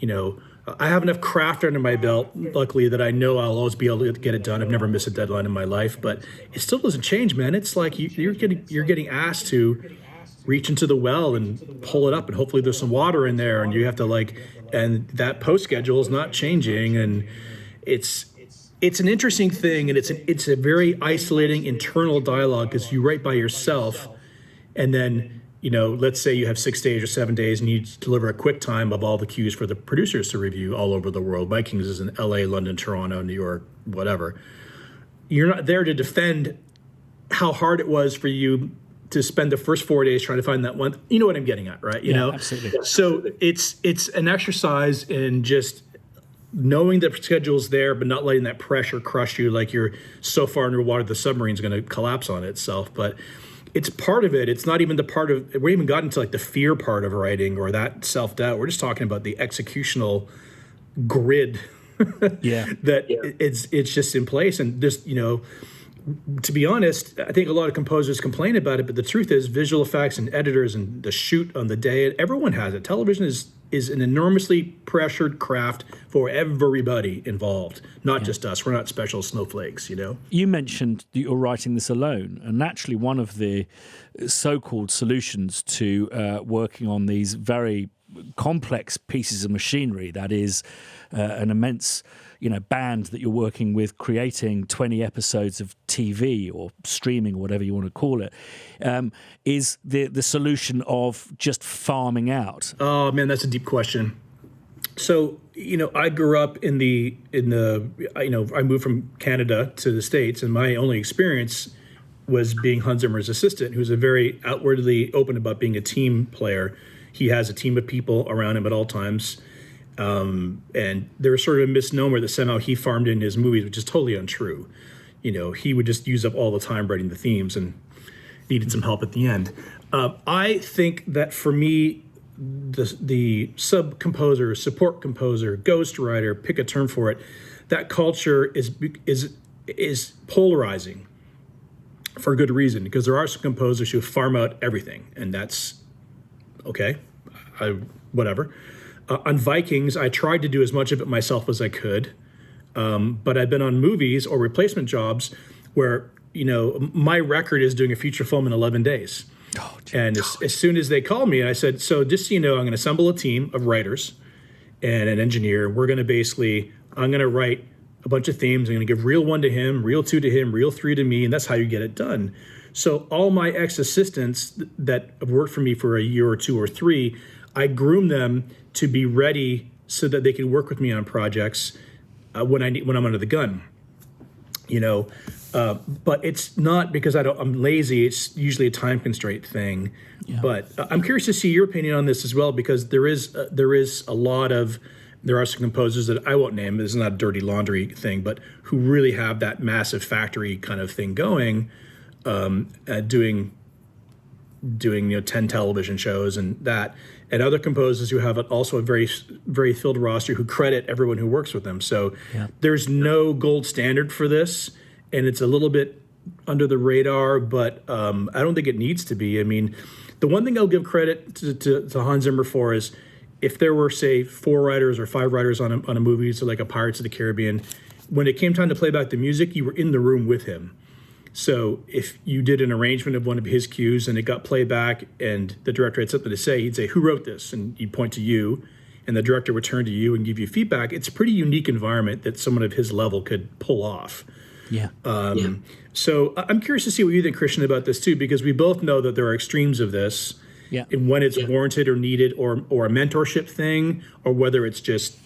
you know. I have enough craft under my belt, luckily, that I know I'll always be able to get it done. I've never missed a deadline in my life, but it still doesn't change, man. It's like you're getting asked to reach into the well and pull it up, and hopefully there's some water in there, and you have to and that post schedule is not changing, and it's an interesting thing, and it's a very isolating internal dialogue because you write by yourself, and then, you know, let's say you have 6 days or 7 days and you deliver a quick time of all the cues for the producers to review all over the world. Vikings is in LA, London, Toronto, New York, whatever. You're not there to defend how hard it was for you to spend the first 4 days trying to find that one. You know what I'm getting at, right? You know? Absolutely. So it's an exercise in just knowing the schedule's there, but not letting that pressure crush you like you're so far underwater the submarine's going to collapse on itself. But it's part of it. It's not even the part of, we haven't gotten to like the fear part of writing or that self-doubt. We're just talking about the executional grid it's just in place. And just, you know, to be honest, I think a lot of composers complain about it, but the truth is visual effects and editors and the shoot on the day, everyone has it. Television is an enormously pressured craft for everybody involved, not just us. We're not special snowflakes, you know? You mentioned that you're writing this alone, and naturally one of the so-called solutions to working on these very complex pieces of machinery, that is an immense, you know, band that you're working with, creating 20 episodes of TV or streaming or whatever you want to call it, is the solution of just farming out. Oh man, that's a deep question. So, you know, I grew up in the you know, I moved from Canada to the States, and my only experience was being Hans Zimmer's assistant, who's a very outwardly open about being a team player. He has a team of people around him at all times. And there was sort of a misnomer that somehow he farmed in his movies, which is totally untrue. You know, he would just use up all the time writing the themes and needed some help at the end. I think that for me, the sub-composer, support composer, ghostwriter, pick a term for it, that culture is polarizing for good reason, because there are some composers who farm out everything, and that's okay, whatever. On Vikings, I tried to do as much of it myself as I could, but I've been on movies or replacement jobs where, you know, my record is doing a feature film in 11 days. Oh, and as soon as they called me, I said, so just so you know, I'm going to assemble a team of writers and an engineer. We're going to I'm going to write a bunch of themes. I'm going to give reel 1 to him, reel 2 to him, reel 3 to me, and that's how you get it done. So all my ex-assistants that have worked for me for a year or 2 or 3, I groom them to be ready so that they can work with me on projects when I'm under the gun. You know, but it's not because I'm lazy. It's usually a time constraint thing. Yeah. But I'm curious to see your opinion on this as well, because there are some composers that I won't name. This is not a dirty laundry thing, but who really have that massive factory kind of thing going, doing 10 television shows and that, and other composers who have also a very, very filled roster who credit everyone who works with them. So there's no gold standard for this, and it's a little bit under the radar, but I don't think it needs to be. I mean, the one thing I'll give credit to Hans Zimmer for is if there were, say, 4 writers or 5 writers on a movie, so like a Pirates of the Caribbean, when it came time to play back the music, you were in the room with him. So if you did an arrangement of one of his cues and it got played back and the director had something to say, he'd say, who wrote this? And he'd point to you, and the director would turn to you and give you feedback. It's a pretty unique environment that someone of his level could pull off. Yeah. So I'm curious to see what you think, Christian, about this too, because we both know that there are extremes of this. Yeah. and when it's warranted or needed, or a mentorship thing, or whether it's just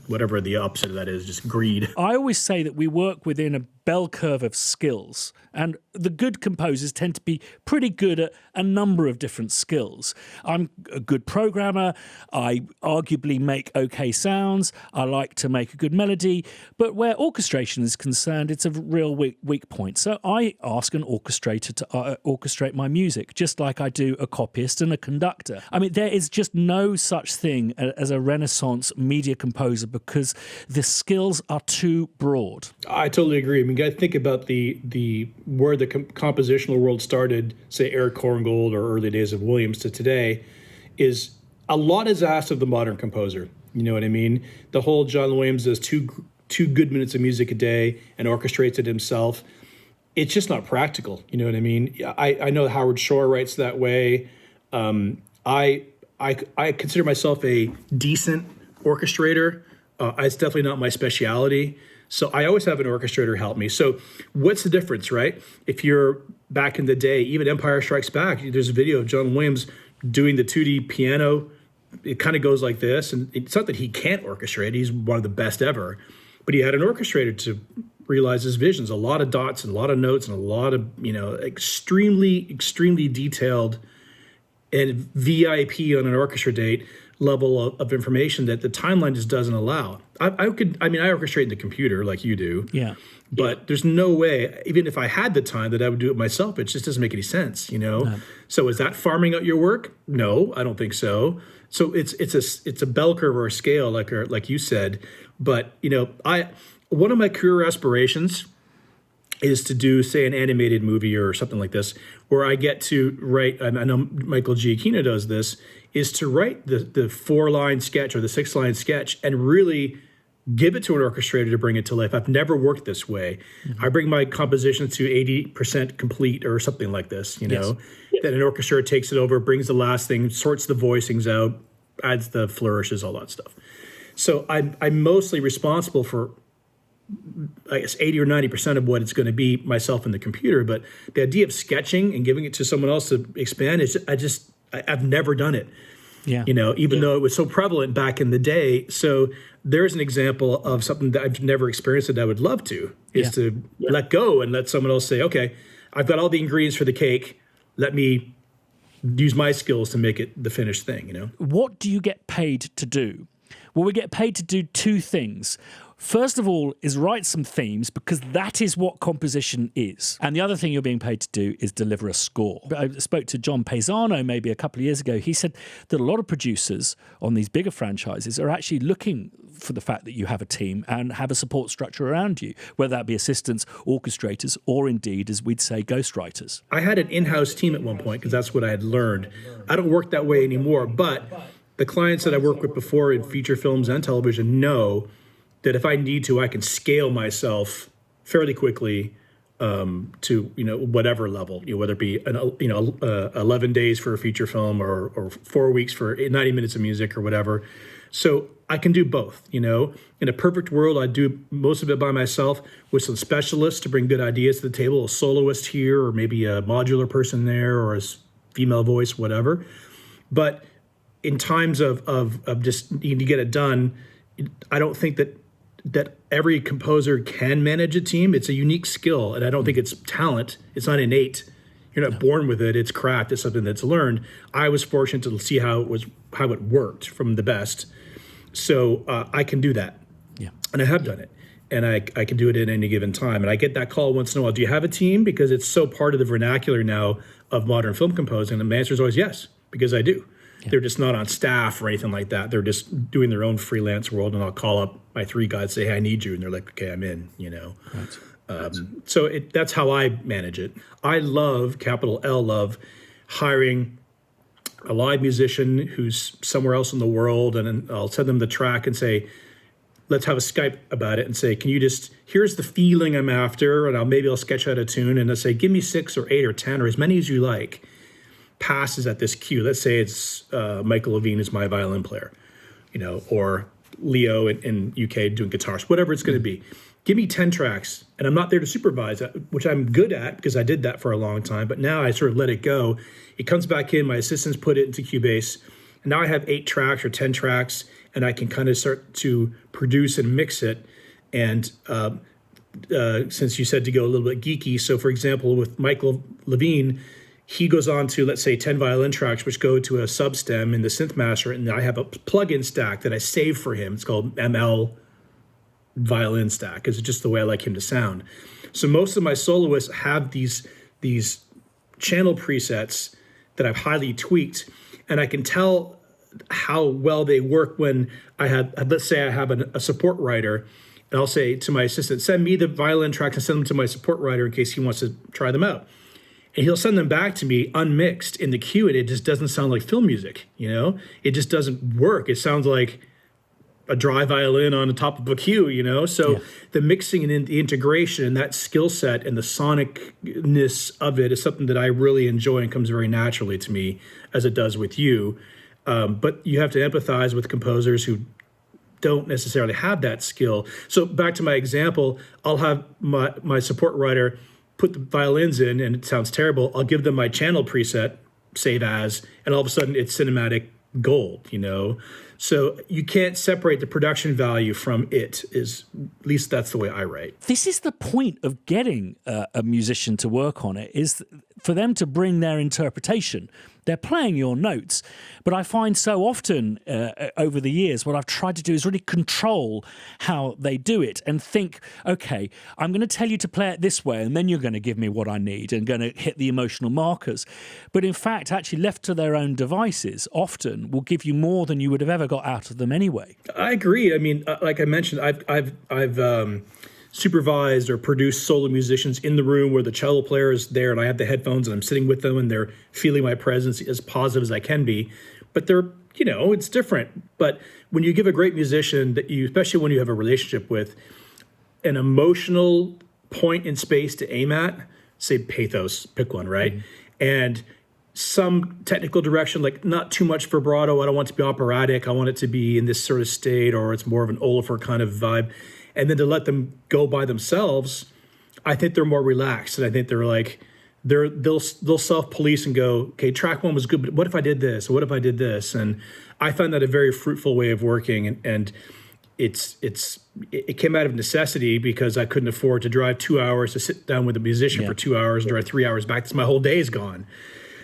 whatever the opposite of that is, just greed. I always say that we work within a bell curve of skills, and the good composers tend to be pretty good at a number of different skills. I'm a good programmer. I arguably make okay sounds. I like to make a good melody. But where orchestration is concerned, it's a real weak point. So I ask an orchestrator to orchestrate my music, just like I do a copyist and a conductor. I mean, there is just no such thing as a Renaissance media composer because the skills are too broad. I totally agree. I mean, you got to think about the where the compositional world started, say Eric Korngold or early days of Williams to today, is a lot is asked of the modern composer. You know what I mean? The whole John Williams does two good minutes of music a day and orchestrates it himself. It's just not practical. You know what I mean? I know Howard Shore writes that way. I consider myself a decent orchestrator. It's definitely not my specialty. So I always have an orchestrator help me. So what's the difference, right? If you're back in the day, even Empire Strikes Back, there's a video of John Williams doing the 2D piano. It kind of goes like this. And it's not that he can't orchestrate. He's one of the best ever. But he had an orchestrator to realize his visions, a lot of dots and a lot of notes and a lot of, extremely, extremely detailed and VIP on an orchestra date level of information that the timeline just doesn't allow. I orchestrate in the computer like you do. Yeah. But there's no way, even if I had the time, that I would do it myself. It just doesn't make any sense, No. So is that farming out your work? No, I don't think so. So it's a bell curve or a scale, like you said. But one of my career aspirations is to do, say, an animated movie or something like this, where I get to write. I know Michael Giacchino does this. Is to write the 4-line sketch or the 6-line sketch and really give it to an orchestrator to bring it to life. I've never worked this way. Mm-hmm. I bring my compositions to 80% complete or something like this, Then an orchestrator takes it over, brings the last thing, sorts the voicings out, adds the flourishes, all that stuff. So I'm mostly responsible for, I guess, 80 or 90% of what it's going to be myself in the computer. But the idea of sketching and giving it to someone else to expand is I've never done it, even though it was so prevalent back in the day. So there's an example of something that I've never experienced that I would love to, to let go and let someone else say, okay, I've got all the ingredients for the cake. Let me use my skills to make it the finished thing, What do you get paid to do? Well, we get paid to do two things. First of all is write some themes, because that is what composition is. And the other thing you're being paid to do is deliver a score. I spoke to John Paisano maybe a couple of years ago. He said that a lot of producers on these bigger franchises are actually looking for the fact that you have a team and have a support structure around you, whether that be assistants, orchestrators, or indeed, as we'd say, ghostwriters. I had an in-house team at one point because that's what I had learned. I don't work that way anymore, but the clients that I worked with before in feature films and television know that if I need to, I can scale myself fairly quickly to whatever level, whether it be 11 days for a feature film or 4 weeks for 90 minutes of music or whatever. So I can do both. In a perfect world, I do most of it by myself with some specialists to bring good ideas to the table, a soloist here or maybe a modular person there or a female voice, whatever. But in times of just needing to get it done, I don't think that every composer can manage a team. It's a unique skill, and I don't think it's talent. It's not innate. You're not born with it. It's craft. It's something that's learned. I was fortunate to see how it worked from the best. So I can do that. Yeah. And I have done it. And I can do it at any given time. And I get that call once in a while. Do you have a team? Because it's so part of the vernacular now of modern film composing. And the answer is always yes, because I do. Yeah. They're just not on staff or anything like that. They're just doing their own freelance world. And I'll call up my 3 guys, say, hey, I need you. And they're like, okay, I'm in, Right. So that's how I manage it. I love, capital L, love hiring a live musician who's somewhere else in the world. And I'll send them the track and say, let's have a Skype about it and say, can you here's the feeling I'm after. And maybe I'll sketch out a tune and I'll say, give me 6 or 8 or 10 or as many as you like. Passes at this cue. Let's say it's Michael Levine is my violin player, or Leo in UK doing guitars, whatever it's going to be. give me 10 tracks, and I'm not there to supervise, which I'm good at because I did that for a long time, but now I sort of let it go. It comes back in, my assistants put it into Cubase, and now I have 8 tracks or 10 tracks, and I can kind of start to produce and mix it. And since you said to go a little bit geeky, so for example, with Michael Levine, he goes on to, let's say, 10 violin tracks, which go to a substem in the synth master, and I have a plugin stack that I save for him. It's called ML violin stack, because it's just the way I like him to sound. So most of my soloists have these channel presets that I've highly tweaked, and I can tell how well they work when let's say I have a support writer, and I'll say to my assistant, send me the violin tracks and send them to my support writer in case he wants to try them out. And he'll send them back to me unmixed in the queue, and it just doesn't sound like film music, It just doesn't work. It sounds like a dry violin on the top of a cue, So the mixing and the integration and that skill set and the sonicness of it is something that I really enjoy and comes very naturally to me, as it does with you. But you have to empathize with composers who don't necessarily have that skill. So back to my example, I'll have my support writer put the violins in, and it sounds terrible. I'll give them my channel preset, save as, and all of a sudden it's cinematic gold, So you can't separate the production value from it, at least that's the way I write. This is the point of getting a musician to work on it, is for them to bring their interpretation. They're playing your notes, but I find so often over the years, what I've tried to do is really control how they do it and think, okay, I'm going to tell you to play it this way, and then you're going to give me what I need and going to hit the emotional markers. But in fact, actually left to their own devices, often will give you more than you would have ever got out of them anyway. I agree. I mean, like I mentioned, I've supervised or produced solo musicians in the room where the cello player is there and I have the headphones and I'm sitting with them and they're feeling my presence as positive as I can be. But they're, it's different. But when you give a great musician especially when you have a relationship with, an emotional point in space to aim at, say pathos, pick one, right? Mm-hmm. And some technical direction, like not too much vibrato. I don't want it to be operatic. I want it to be in this sort of state, or it's more of an Oliver kind of vibe. And then to let them go by themselves, I think they're more relaxed. And I think they're like, they'll self-police and go, okay, track 1 was good, but what if I did this? Or what if I did this? And I find that a very fruitful way of working. And it came out of necessity because I couldn't afford to drive 2 hours to sit down with a musician for 2 hours and drive 3 hours back. My whole day is gone.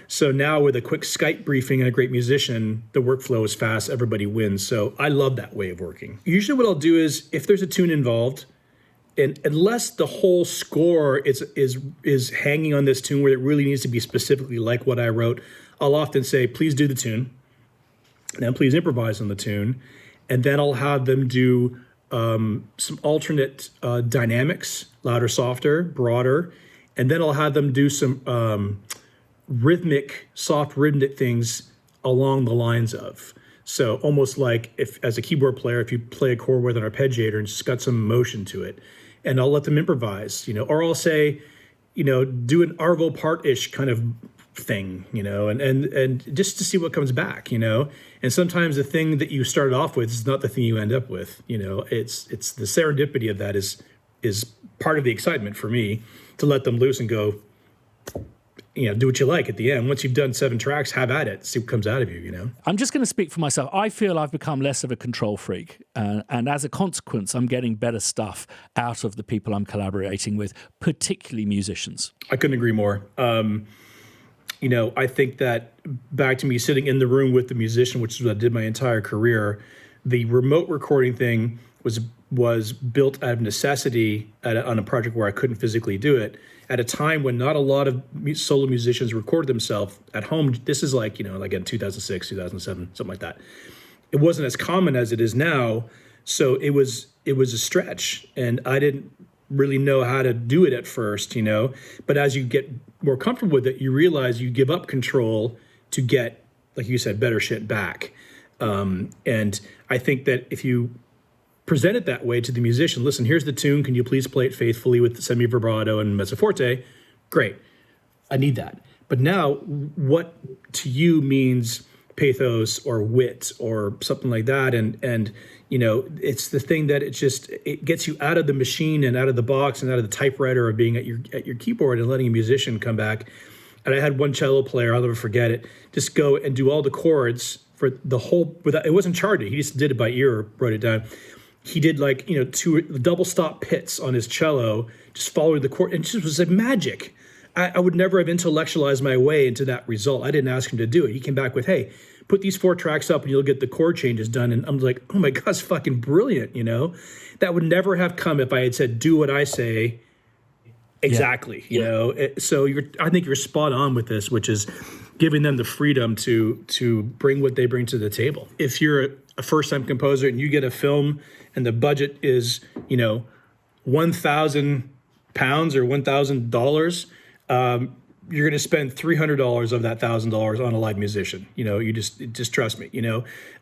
So now with a quick Skype briefing and a great musician, the workflow is fast, everybody wins. So I love that way of working. Usually what I'll do is, if there's a tune involved, and unless the whole score is hanging on this tune where it really needs to be specifically like what I wrote, I'll often say, please do the tune, and then please improvise on the tune. And then I'll have them do some alternate dynamics, louder, softer, broader. And then I'll have them do some soft rhythmic things along the lines of. So almost like if, as a keyboard player, if you play a chord with an arpeggiator and just got some motion to it, and I'll let them improvise, or I'll say, do an Arvo part-ish kind of thing, and just to see what comes back, and sometimes the thing that you started off with is not the thing you end up with, it's the serendipity of that is part of the excitement for me, to let them loose and go, do what you like at the end. Once you've done 7 tracks, have at it. See what comes out of you, I'm just going to speak for myself. I feel I've become less of a control freak. And as a consequence, I'm getting better stuff out of the people I'm collaborating with, particularly musicians. I couldn't agree more. I think that back to me sitting in the room with the musician, which is what I did my entire career, the remote recording thing was built out of necessity on a project where I couldn't physically do it, at a time when not a lot of solo musicians recorded themselves at home. This is like in 2006, 2007, something like that. It wasn't as common as it is now, so it was a stretch, and I didn't really know how to do it at first, But as you get more comfortable with it, you realize you give up control to get, like you said, better shit back. And I think that if you present it that way to the musician, listen, here's the tune, can you please play it faithfully with the semi-vibrato and mezzo forte? Great, I need that. But now, what to you means pathos or wit or something like that. And it's the thing that it gets you out of the machine and out of the box and out of the typewriter of being at your keyboard and letting a musician come back. And I had one cello player, I'll never forget it, just go and do all the chords for the whole, it wasn't charted. He just did it by ear or wrote it down. He did two double stop pits on his cello, just following the chord. And it just was like magic. I would never have intellectualized my way into that result. I didn't ask him to do it. He came back with, hey, put these 4 tracks up and you'll get the chord changes done. And I'm like, oh my God, it's fucking brilliant, That would never have come if I had said, do what I say exactly, So I think you're spot on with this, which is giving them the freedom to bring what they bring to the table. If you're a first-time composer and you get a film and the budget is, £1,000 or $1,000, you're going to spend $300 of that $1,000 on a live musician. You just trust me.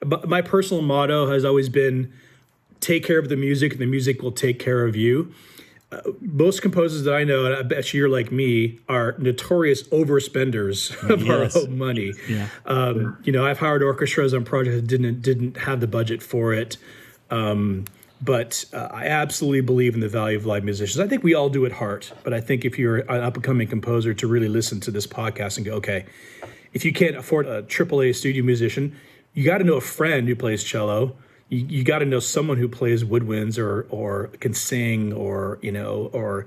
But my personal motto has always been, take care of the music, and the music will take care of you. Most composers that I know, and I bet you're like me, are notorious overspenders of our own money. Yeah. I've hired orchestras on projects that didn't have the budget for it. But I absolutely believe in the value of live musicians. I think we all do at heart. But I think if you're an up-and-coming composer, to really listen to this podcast and go, okay, if you can't afford a AAA studio musician, you got to know a friend who plays cello. You got to know someone who plays woodwinds or can sing or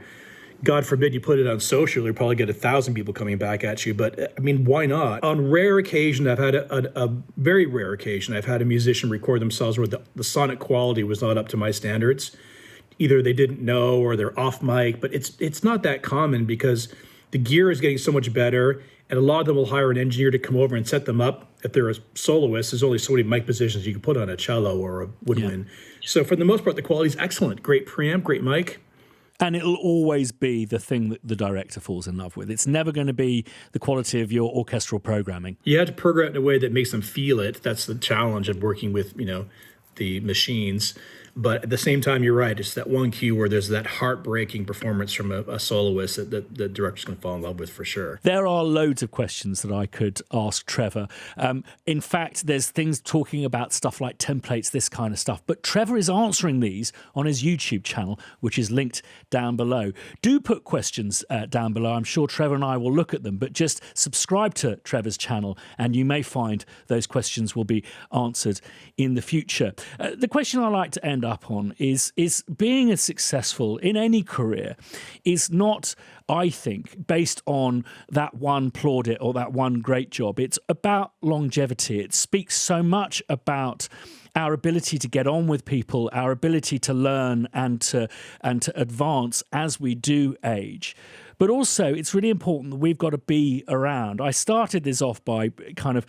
God forbid you put it on social, you'll probably get 1,000 people coming back at you. But I mean, why not? On rare occasion, I've had a very rare occasion, I've had a musician record themselves where the sonic quality was not up to my standards. Either they didn't know or they're off mic, but it's not that common because the gear is getting so much better. And a lot of them will hire an engineer to come over and set them up. If they're a soloist, there's only so many mic positions you can put on a cello or a woodwind. Yeah. So for the most part, the quality is excellent. Great preamp, great mic. And it'll always be the thing that the director falls in love with. It's never going to be the quality of your orchestral programming. You have to program it in a way that makes them feel it. That's the challenge of working with, the machines. But at the same time, you're right. It's that one cue where there's that heartbreaking performance from a soloist that the director's going to fall in love with for sure. There are loads of questions that I could ask Trevor. In fact, there's things talking about stuff like templates, this kind of stuff. But Trevor is answering these on his YouTube channel, which is linked down below. Do put questions down below. I'm sure Trevor and I will look at them. But just subscribe to Trevor's channel and you may find those questions will be answered in the future. The question I like to end up on is being as successful in any career is not, I think, based on that one plaudit or that one great job. It's about longevity. It speaks so much about our ability to get on with people, our ability to learn and to advance as we do age. But also, it's really important that we've got to be around. I started this off by kind of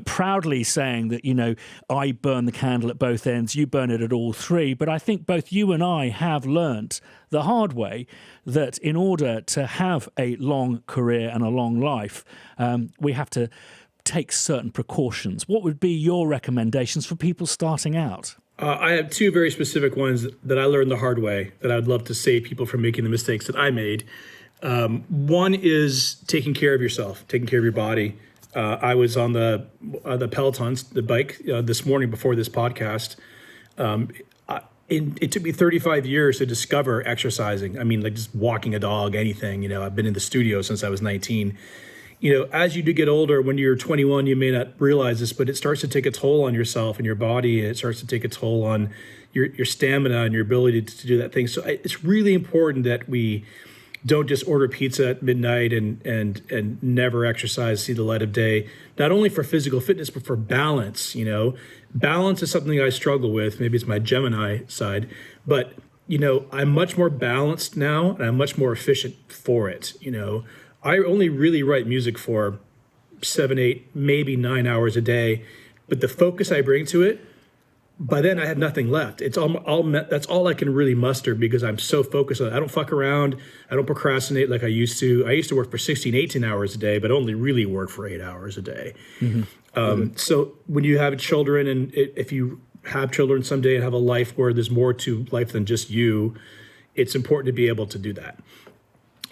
proudly saying that, I burn the candle at both ends, you burn it at all three. But I think both you and I have learnt the hard way that in order to have a long career and a long life, we have to take certain precautions. What would be your recommendations for people starting out? I have 2 very specific ones that I learned the hard way that I'd love to save people from making the mistakes that I made. One is taking care of yourself, taking care of your body. I was on the Peloton, the bike, this morning before this podcast. It took me 35 years to discover exercising. I mean, like just walking a dog, anything. I've been in the studio since I was 19. As you do get older, when you're 21, you may not realize this, but it starts to take a toll on yourself and your body, and it starts to take a toll on your stamina and your ability to do that thing. So it's really important that we don't just order pizza at midnight and never exercise, see the light of day, not only for physical fitness, but for balance. Balance is something I struggle with. Maybe it's my Gemini side, but I'm much more balanced now and I'm much more efficient for it. I only really write music for 7, 8, maybe 9 hours a day, but the focus I bring to it, by then I had nothing left. It's all that's all I can really muster because I'm so focused on it. I don't fuck around. I don't procrastinate like I used to. I used to work for 16, 18 hours a day, but only really work for 8 hours a day. Mm-hmm. So when you have children, and if you have children someday and have a life where there's more to life than just you, it's important to be able to do that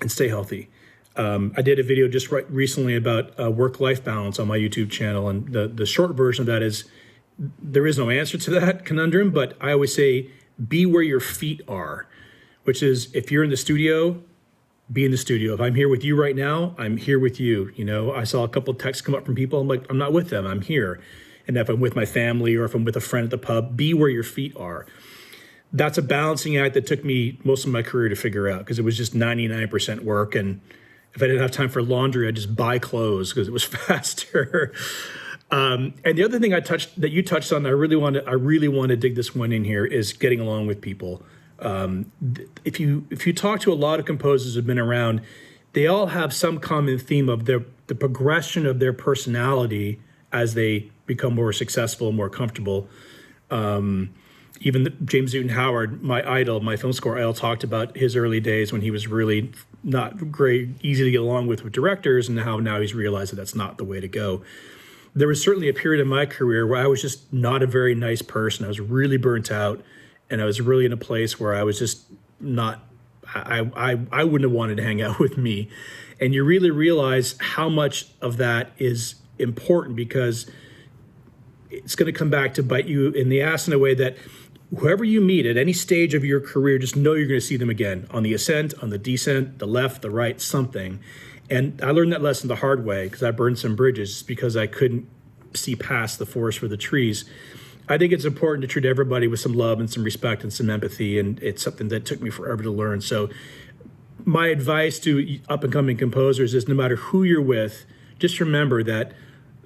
and stay healthy. I did a video just recently about work-life balance on my YouTube channel, and the short version of that is there is no answer to that conundrum, but I always say be where your feet are, which is if you're in the studio, be in the studio. If I'm here with you right now, I'm here with you. You know, I saw a couple of texts come up from people. I'm like, I'm not with them, I'm here. And if I'm with my family or if I'm with a friend at the pub, be where your feet are. That's a balancing act that took me most of my career to figure out, because it was just 99% work. And if I didn't have time for laundry, I'd just buy clothes because it was faster. And the other thing that you touched on, I really want to dig this one in here, is getting along with people. If you talk to a lot of composers who've been around, they all have some common theme of the progression of their personality as they become more successful and more comfortable. Even James Newton Howard, my idol, my film score idol, talked about his early days when he was really not great, easy to get along with directors, and how now he's realized that that's not the way to go. There was certainly a period in my career where I was just not a very nice person. I was really burnt out, and I was really in a place where I was just not, I wouldn't have wanted to hang out with me. And you really realize how much of that is important, because it's going to come back to bite you in the ass in a way that whoever you meet at any stage of your career, just know you're going to see them again on the ascent, on the descent, the left, the right, something. And I learned that lesson the hard way, because I burned some bridges because I couldn't see past the forest for the trees. I think it's important to treat everybody with some love and some respect and some empathy, and it's something that took me forever to learn. So my advice to up-and-coming composers is, no matter who you're with, just remember that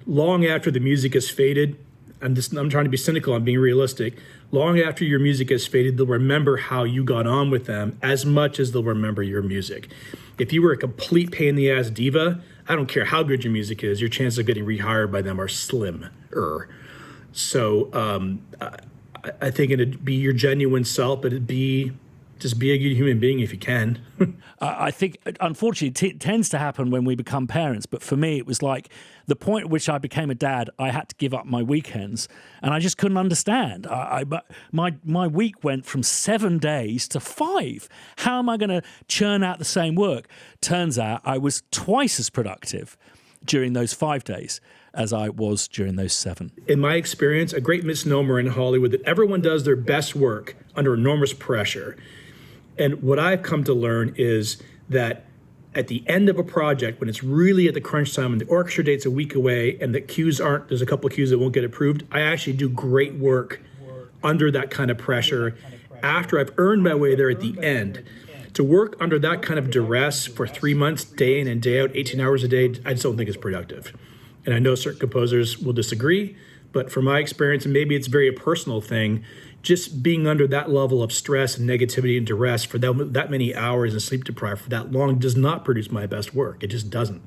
long after the music has faded, I'm trying to be cynical, I'm being realistic, long after your music has faded, they'll remember how you got on with them as much as they'll remember your music. If you were a complete pain-in-the-ass diva, I don't care how good your music is, your chances of getting rehired by them are slim-er. So I think it'd be your genuine self, but just be a good human being if you can. I think, unfortunately, it tends to happen when we become parents. But for me, it was like the point at which I became a dad, I had to give up my weekends, and I just couldn't understand. My week went from 7 days to 5. How am I going to churn out the same work? Turns out I was twice as productive during those 5 days as I was during those 7. In my experience, a great misnomer in Hollywood that everyone does their best work under enormous pressure. And what I've come to learn is that at the end of a project, when it's really at the crunch time and the orchestra date's a week away and the there's a couple of cues that won't get approved, I actually do great work under that kind of pressure after I've earned my way there at the end. To work under that kind of duress for 3 months, day in and day out, 18 hours a day, I just don't think it's productive. And I know certain composers will disagree, but from my experience, and maybe it's very a personal thing, just being under that level of stress and negativity and duress for that many hours and sleep deprived for that long does not produce my best work. It just doesn't.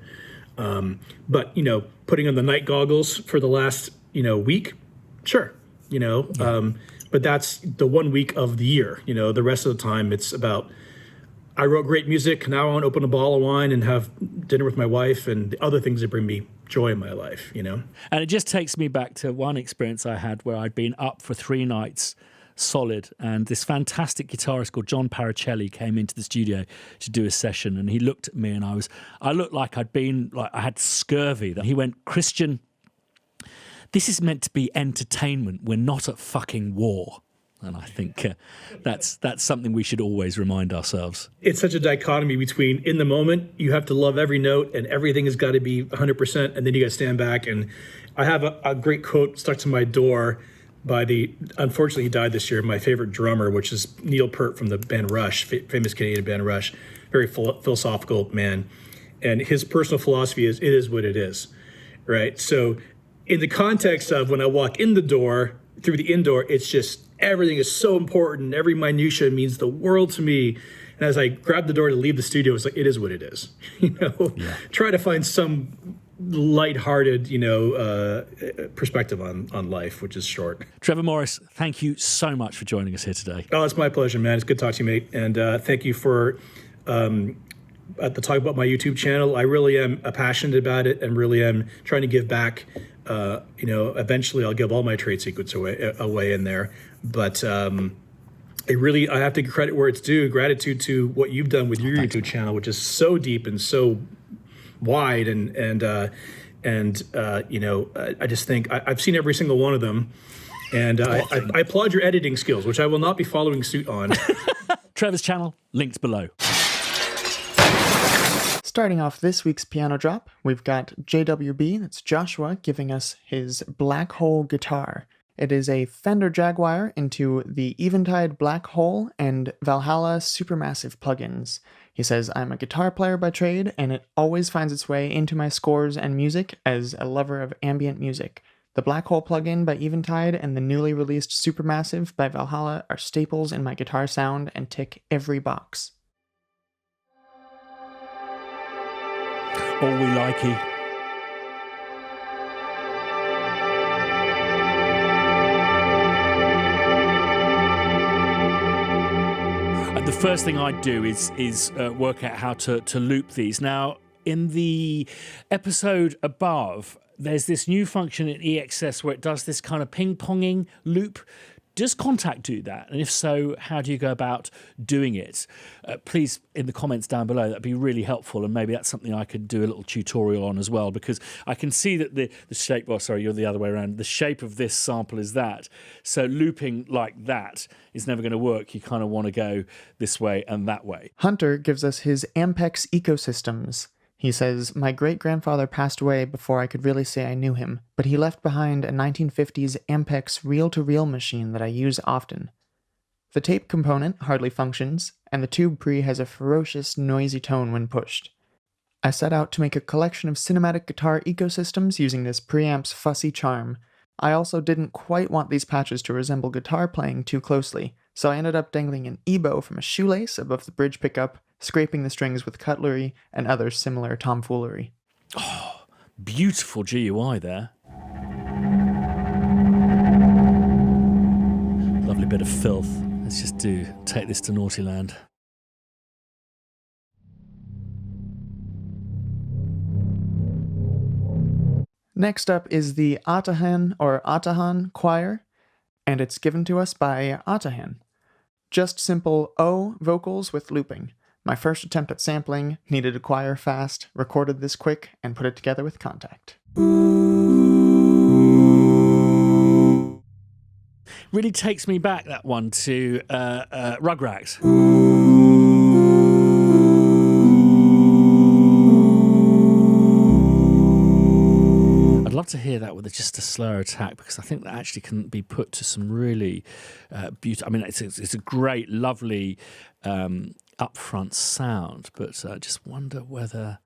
But, putting on the night goggles for the last, week, sure, but that's the 1 week of the year. The rest of the time it's about, I wrote great music, now I want to open a bottle of wine and have dinner with my wife and the other things that bring me joy in my life, And it just takes me back to one experience I had where I'd been up for 3 nights solid, and this fantastic guitarist called John Paracelli came into the studio to do a session, and he looked at me and I looked like I had scurvy. He went, "Christian, this is meant to be entertainment. We're not at fucking war." And I think that's something we should always remind ourselves. It's such a dichotomy between, in the moment, you have to love every note and everything has got to be 100%, and then you got to stand back. And I have a great quote stuck to my door by unfortunately he died this year, my favorite drummer, which is Neil Peart from the band Rush, famous Canadian band Rush, very philosophical man. And his personal philosophy is, it is what it is, right? So in the context of when I walk in the door, through the indoor, it's just, everything is so important. Every minutia means the world to me. And as I grab the door to leave the studio, it's like, it is what it is. Try to find some lighthearted, perspective on life, which is short. Trevor Morris, thank you so much for joining us here today. Oh, it's my pleasure, man. It's good to talk to you, mate. And thank you for the talk about my YouTube channel. I really am passionate about it and really am trying to give back. Eventually I'll give all my trade secrets away in there. But I have to give credit where it's due. Gratitude to what you've done with your YouTube channel, which is so deep and so wide, I just think I've seen every single one of them, and I applaud your editing skills, which I will not be following suit on. Trevor's channel, linked below. Starting off this week's piano drop, we've got JWB, that's Joshua, giving us his Black Hole guitar. It is a Fender Jaguar into the Eventide Black Hole and Valhalla Supermassive plugins. He says, I'm a guitar player by trade, and it always finds its way into my scores and music as a lover of ambient music. The Black Hole plugin by Eventide and the newly released Supermassive by Valhalla are staples in my guitar sound and tick every box. All we likey. The first thing I'd do is work out how to loop these. Now, in the episode above, there's this new function in EXS where it does this kind of ping-ponging loop. Does Contact do that? And if so, how do you go about doing it? Please, in the comments down below, that'd be really helpful, and maybe that's something I could do a little tutorial on as well, because I can see that the shape, sorry, you're the other way around, the shape of this sample is that. So looping like that is never going to work. You kind of want to go this way and that way. Hunter gives us his Ampex ecosystems. He says, my great-grandfather passed away before I could really say I knew him, but he left behind a 1950s Ampex reel-to-reel machine that I use often. The tape component hardly functions, and the tube pre has a ferocious, noisy tone when pushed. I set out to make a collection of cinematic guitar ecosystems using this preamp's fussy charm. I also didn't quite want these patches to resemble guitar playing too closely, so I ended up dangling an ebow from a shoelace above the bridge pickup, scraping the strings with cutlery, and other similar tomfoolery. Oh, beautiful GUI there. Lovely bit of filth. Let's just take this to Naughty Land. Next up is the Atahan or Atahan choir, and it's given to us by Atahan. Just simple O vocals with looping. My first attempt at sampling, needed a choir fast, recorded this quick, and put it together with Contact. Really takes me back, that one, to Rugrats. I'd love to hear that with just a slower attack, because I think that actually can be put to some really beautiful. I mean, it's a great, lovely upfront sound, but I just wonder whether.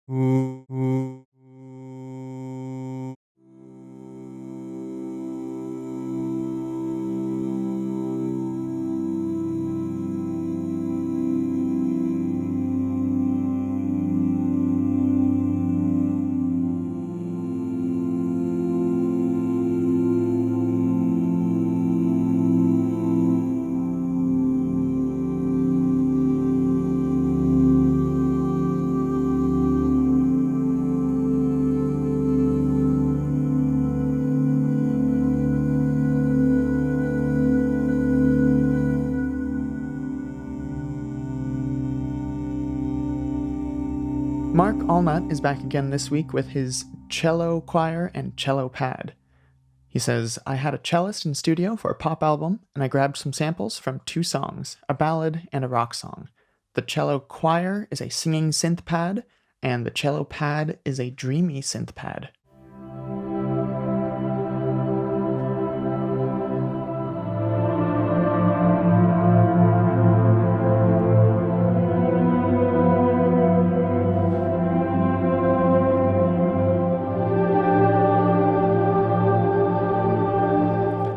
Mark Allnut is back again this week with his cello choir and cello pad. He says, I had a cellist in studio for a pop album, and I grabbed some samples from 2 songs, a ballad and a rock song. The cello choir is a singing synth pad, and the cello pad is a dreamy synth pad.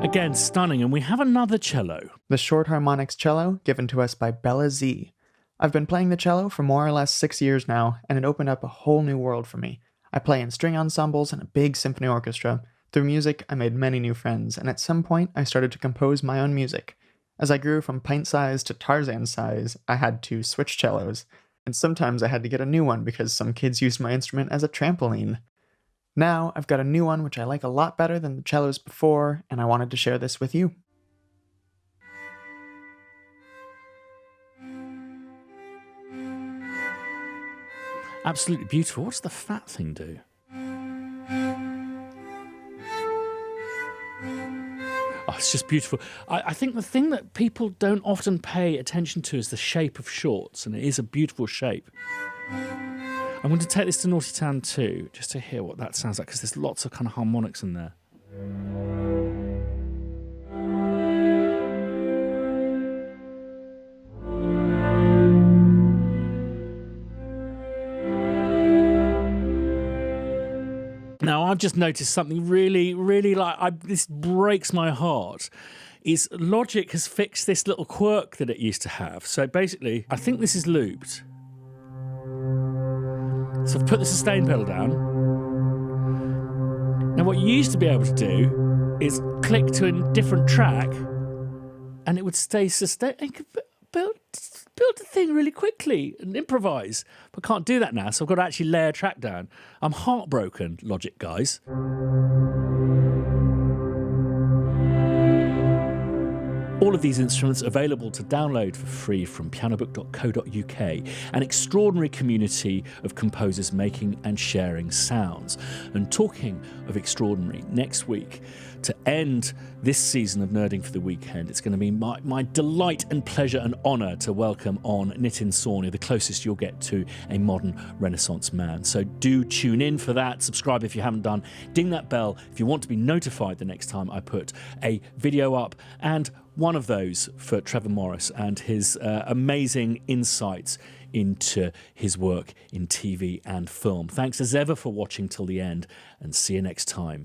Again, stunning, and we have another cello. The short harmonics cello, given to us by Bella Z. I've been playing the cello for more or less 6 years now, and it opened up a whole new world for me. I play in string ensembles and a big symphony orchestra. Through music, I made many new friends, and at some point, I started to compose my own music. As I grew from pint size to Tarzan size, I had to switch cellos, and sometimes I had to get a new one because some kids used my instrument as a trampoline. Now, I've got a new one which I like a lot better than the cellos before, and I wanted to share this with you. Absolutely beautiful. What's the fat thing do? Oh, it's just beautiful. I think the thing that people don't often pay attention to is the shape of shorts, and it is a beautiful shape. I'm going to take this to Naughty Town 2, just to hear what that sounds like, because there's lots of kind of harmonics in there. Now, I've just noticed something really, really this breaks my heart, is Logic has fixed this little quirk that it used to have. So basically, I think this is looped. So I've put the sustain pedal down. Now, what you used to be able to do is click to a different track and it would stay sustained. You could build the thing really quickly and improvise. But can't do that now, so I've got to actually lay a track down. I'm heartbroken, Logic guys. All of these instruments available to download for free from pianobook.co.uk, an extraordinary community of composers making and sharing sounds. And talking of extraordinary, next week, to end this season of Nerding for the Weekend, it's going to be my delight and pleasure and honour to welcome on Nitin Sawhney, the closest you'll get to a modern Renaissance man. So do tune in for that. Subscribe if you haven't done. Ding that bell if you want to be notified the next time I put a video up. And one of those for Trevor Morris and his amazing insights into his work in TV and film. Thanks as ever for watching till the end, and see you next time.